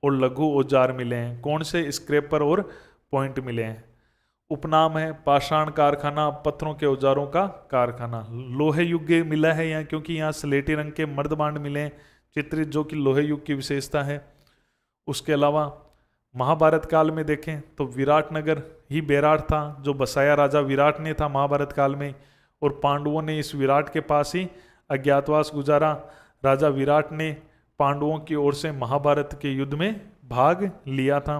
और लघु औजार मिले हैं। कौन से? स्क्रैपर और पॉइंट मिले हैं। उपनाम है पाषाण कारखाना, पत्थरों के औजारों का कारखाना। लोहे युग मिला है यहाँ, क्योंकि यहाँ स्लेटी रंग के मर्दबांड मिले हैं चित्रित, जो कि लोहे युग की विशेषता है। उसके अलावा महाभारत काल में देखें तो विराटनगर ही बेराट था, जो बसाया राजा विराट ने था महाभारत काल में। और पांडवों ने इस विराट के पास ही अज्ञातवास गुजारा। राजा विराट ने पांडवों की ओर से महाभारत के युद्ध में भाग लिया था।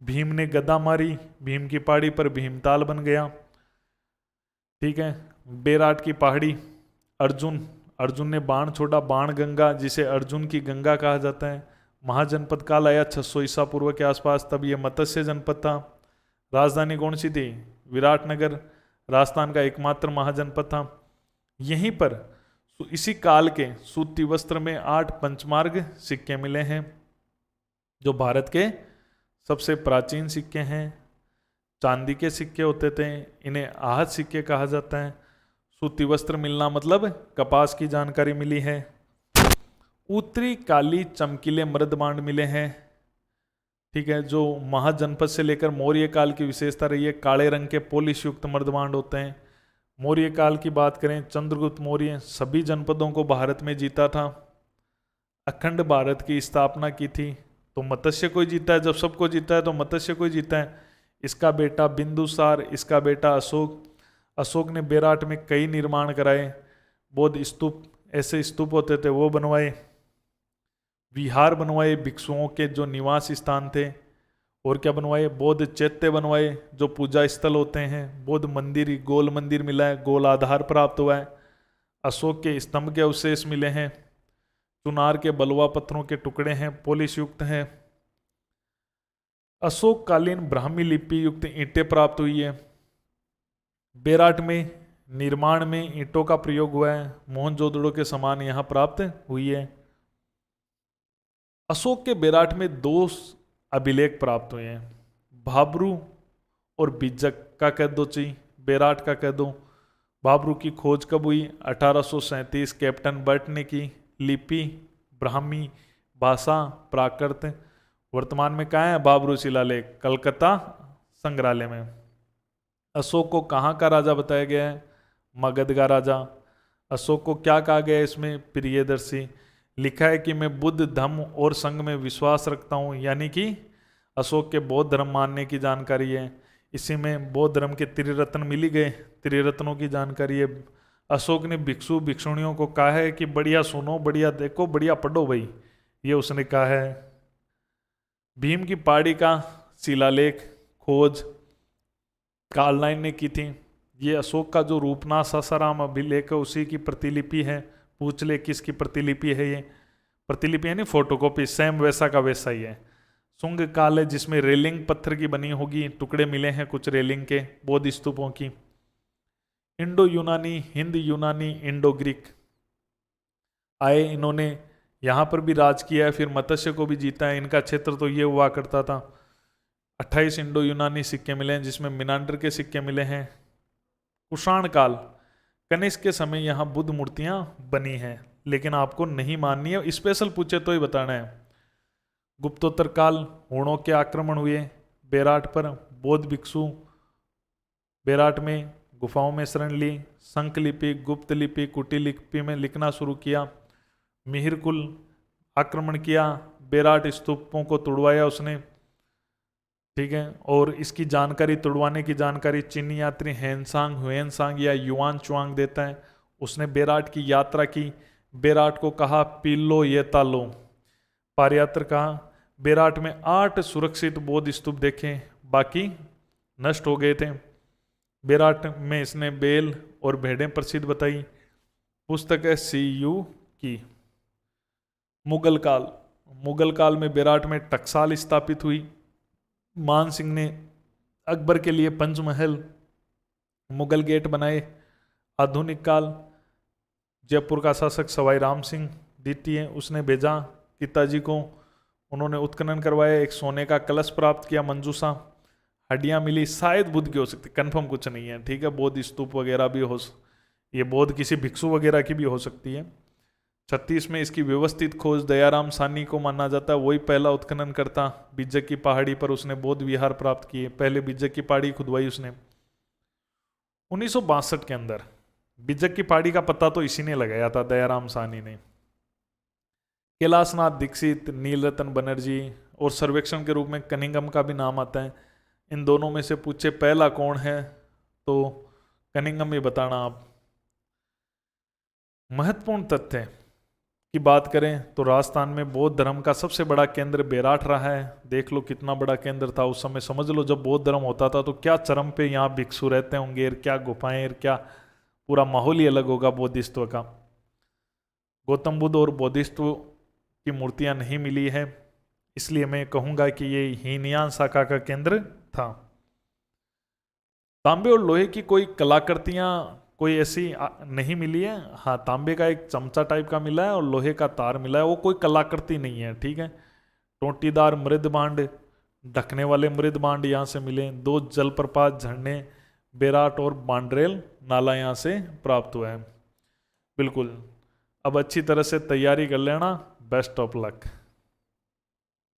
भीम ने गदा मारी, भीम की पहाड़ी पर भीमताल बन गया। ठीक है, बेराट की पहाड़ी, अर्जुन ने बाण छोड़ा, बाण गंगा, जिसे अर्जुन की गंगा कहा जाता है। महाजनपद काल आया 600 ईसा पूर्व के आसपास, तब यह मत्स्य जनपद था। राजधानी कौन सी थी? विराटनगर, राजस्थान का एकमात्र महाजनपद था। यहीं पर इसी काल के सूती वस्त्र में 8 पंचमार्ग सिक्के मिले हैं, जो भारत के सबसे प्राचीन सिक्के हैं। चांदी के सिक्के होते थे, इन्हें आहत सिक्के कहा जाता है। सूती वस्त्र मिलना मतलब कपास की जानकारी मिली है। उत्तरी काली चमकीले मृदबांड मिले हैं। ठीक है, जो महाजनपद से लेकर मौर्य काल की विशेषता रही है, काले रंग के पॉलिश युक्त मृदबांड होते हैं। मौर्य काल की बात करें, चंद्रगुप्त मौर्य सभी जनपदों को भारत में जीता था। अखंड भारत की स्थापना की थी? तो मत्स्य को ही जीता है। जब सबको जीता है तो मत्स्य को ही जीता है। इसका बेटा बिंदुसार, इसका बेटा अशोक। अशोक ने बेराट में कई निर्माण कराए। बौद्ध स्तूप, ऐसे स्तूप होते थे वो बनवाए, विहार बनवाए भिक्षुओं के जो निवास स्थान थे, और क्या बनवाए, बौद्ध चैत्य बनवाए जो पूजा स्थल होते हैं, बौद्ध मंदिर, गोल मंदिर मिला है, गोल आधार प्राप्त हुआ है, अशोक के स्तंभ के अवशेष मिले हैं, चुनार के बलुआ पत्थरों के टुकड़े हैं, पॉलिश युक्त हैं, अशोक कालीन ब्राह्मी लिपि युक्त ईंटें प्राप्त हुई है। बेराट में निर्माण में ईंटों का प्रयोग हुआ है, मोहनजोदड़ो के समान यहां प्राप्त हुई है। अशोक के बेराट में 2 अभिलेख प्राप्त हुए हैं, भाब्रू और बिज्जक का कह दो चाहिए, बेराट का कह दो। भाब्रू की खोज कब हुई? 1837 कैप्टन बर्ट ने की। लिपि ब्राह्मी भाषा प्राकृत। वर्तमान में कहाँ है भाब्रू शिलालेख? कलकत्ता संग्रहालय में। अशोक को कहाँ का राजा बताया गया है? मगध का राजा। अशोक को क्या कहा गया है इसमें? प्रियदर्शी। लिखा है कि मैं बुद्ध धम्म और संघ में विश्वास रखता हूँ, यानी कि अशोक के बौद्ध धर्म मानने की जानकारी है। इसी में बौद्ध धर्म के त्रिरत्न मिली गए, त्रिरत्नों की जानकारी है। अशोक ने भिक्षु भिक्षुणियों को कहा है कि बढ़िया सुनो, बढ़िया देखो, बढ़िया पढ़ो भाई, ये उसने कहा है। भीम की पहाड़ी का शिलालेख खोज कार्लनाइन ने की थी। ये अशोक का जो रूपनाथ सासाराम अभिलेख है उसी की प्रतिलिपि है। पूछ ले किसकी प्रतिलिपि है ये? प्रतिलिपि है नहीं, फोटोकॉपी, सेम वैसा का वैसा ही है। शुंग काल है जिसमें रेलिंग पत्थर की बनी होगी, टुकड़े मिले हैं कुछ रेलिंग के, बौद्ध स्तूपों की। इंडो यूनानी, हिंद यूनानी, इंडो ग्रीक आए, इन्होंने यहाँ पर भी राज किया है, फिर मत्स्य को भी जीता है। इनका क्षेत्र तो ये हुआ करता था। 28 इंडो यूनानी सिक्के मिले हैं जिसमें मिनांडर के सिक्के मिले हैं। कुषाण काल, कनिष्क के समय यहाँ बुद्ध मूर्तियां बनी हैं, लेकिन आपको नहीं माननी है, स्पेशल पूछे तो ही बताना है। गुप्तोत्तर काल, हूणों के आक्रमण हुए बेराट पर, बौद्ध भिक्षु बेराट में गुफाओं में शरण ली, शंख लिपि, गुप्त लिपि, कुटी लिपि में लिखना शुरू किया। मिहिर कुल आक्रमण किया, बेराट स्तूपों को तोड़वाया उसने, ठीक है। और इसकी जानकारी, तोड़वाने की जानकारी चीनी यात्री हेनसांग हुएनसांग या युआन चुआंग देता है। उसने बेराट की यात्रा की, बेराट को कहा पीलो ये तालो। पारयात्र कहा। बेराट में 8 सुरक्षित बौद्ध स्तूप देखे, बाकी नष्ट हो गए थे। बेराट में इसने बेल और भेड़ें प्रसिद्ध बताई। पुस्तक है CU की। मुगल काल, मुगल काल में बेराट में टकसाल स्थापित हुई। मान सिंह ने अकबर के लिए पंचमहल, मुगल गेट बनाए। आधुनिक काल, जयपुर का शासक सवाई राम सिंह द्वितीय, उसने भेजा पिताजी को, उन्होंने उत्खनन करवाया, एक सोने का कलश प्राप्त किया, मंजूसा, हड्डियां मिली, शायद बुद्ध की हो सकती, कंफर्म कुछ नहीं है, ठीक है। बौद्ध स्तूप वगैरह भी हो, ये बौद्ध किसी भिक्षु वगैरह की भी हो सकती है। 36 में इसकी व्यवस्थित खोज दयाराम सानी को माना जाता है, वही पहला उत्खनन करता। बिज्जक की पहाड़ी पर उसने बौद्ध विहार प्राप्त किए, पहले बिज्जक की पहाड़ी खुदवाई उसने। 1962 के अंदर बिज्जक की पहाड़ी का पता तो इसी ने लगाया था, दयाराम सानी ने। कैलाशनाथ दीक्षित, नीलरतन बनर्जी और सर्वेक्षण के रूप में कनिंघम का भी नाम आता है। इन दोनों में से पूछे पहला कौन है तो कनिंघम ही बताना आप। महत्वपूर्ण तथ्य की बात करें तो राजस्थान में बौद्ध धर्म का सबसे बड़ा केंद्र बेराट रहा है। देख लो कितना बड़ा केंद्र था उस समय, समझ लो जब बौद्ध धर्म होता था तो क्या चरम पे यहाँ भिक्षु रहते होंगे, क्या गुफाएं, क्या पूरा माहौल ही अलग होगा बौद्धिस्त्व का। गौतम बुद्ध और बौद्धिस्त्व की मूर्तियां नहीं मिली है, इसलिए मैं कहूंगा कि ये हीनयान शाखा का केंद्र था। तांबे और लोहे की कोई कलाकृतियां कोई ऐसी नहीं मिली है। हाँ, तांबे का एक चमचा टाइप का मिला है और लोहे का तार मिला है, वो कोई कलाकृति नहीं है, ठीक है। टोटीदार मृद बांड, ढकने वाले मृद बांड यहाँ से मिले। 2 जलप्रपात झरने बेराट और बांड्रेल नाला यहाँ से प्राप्त हुआ है। बिल्कुल, अब अच्छी तरह से तैयारी कर लेना। Best of luck.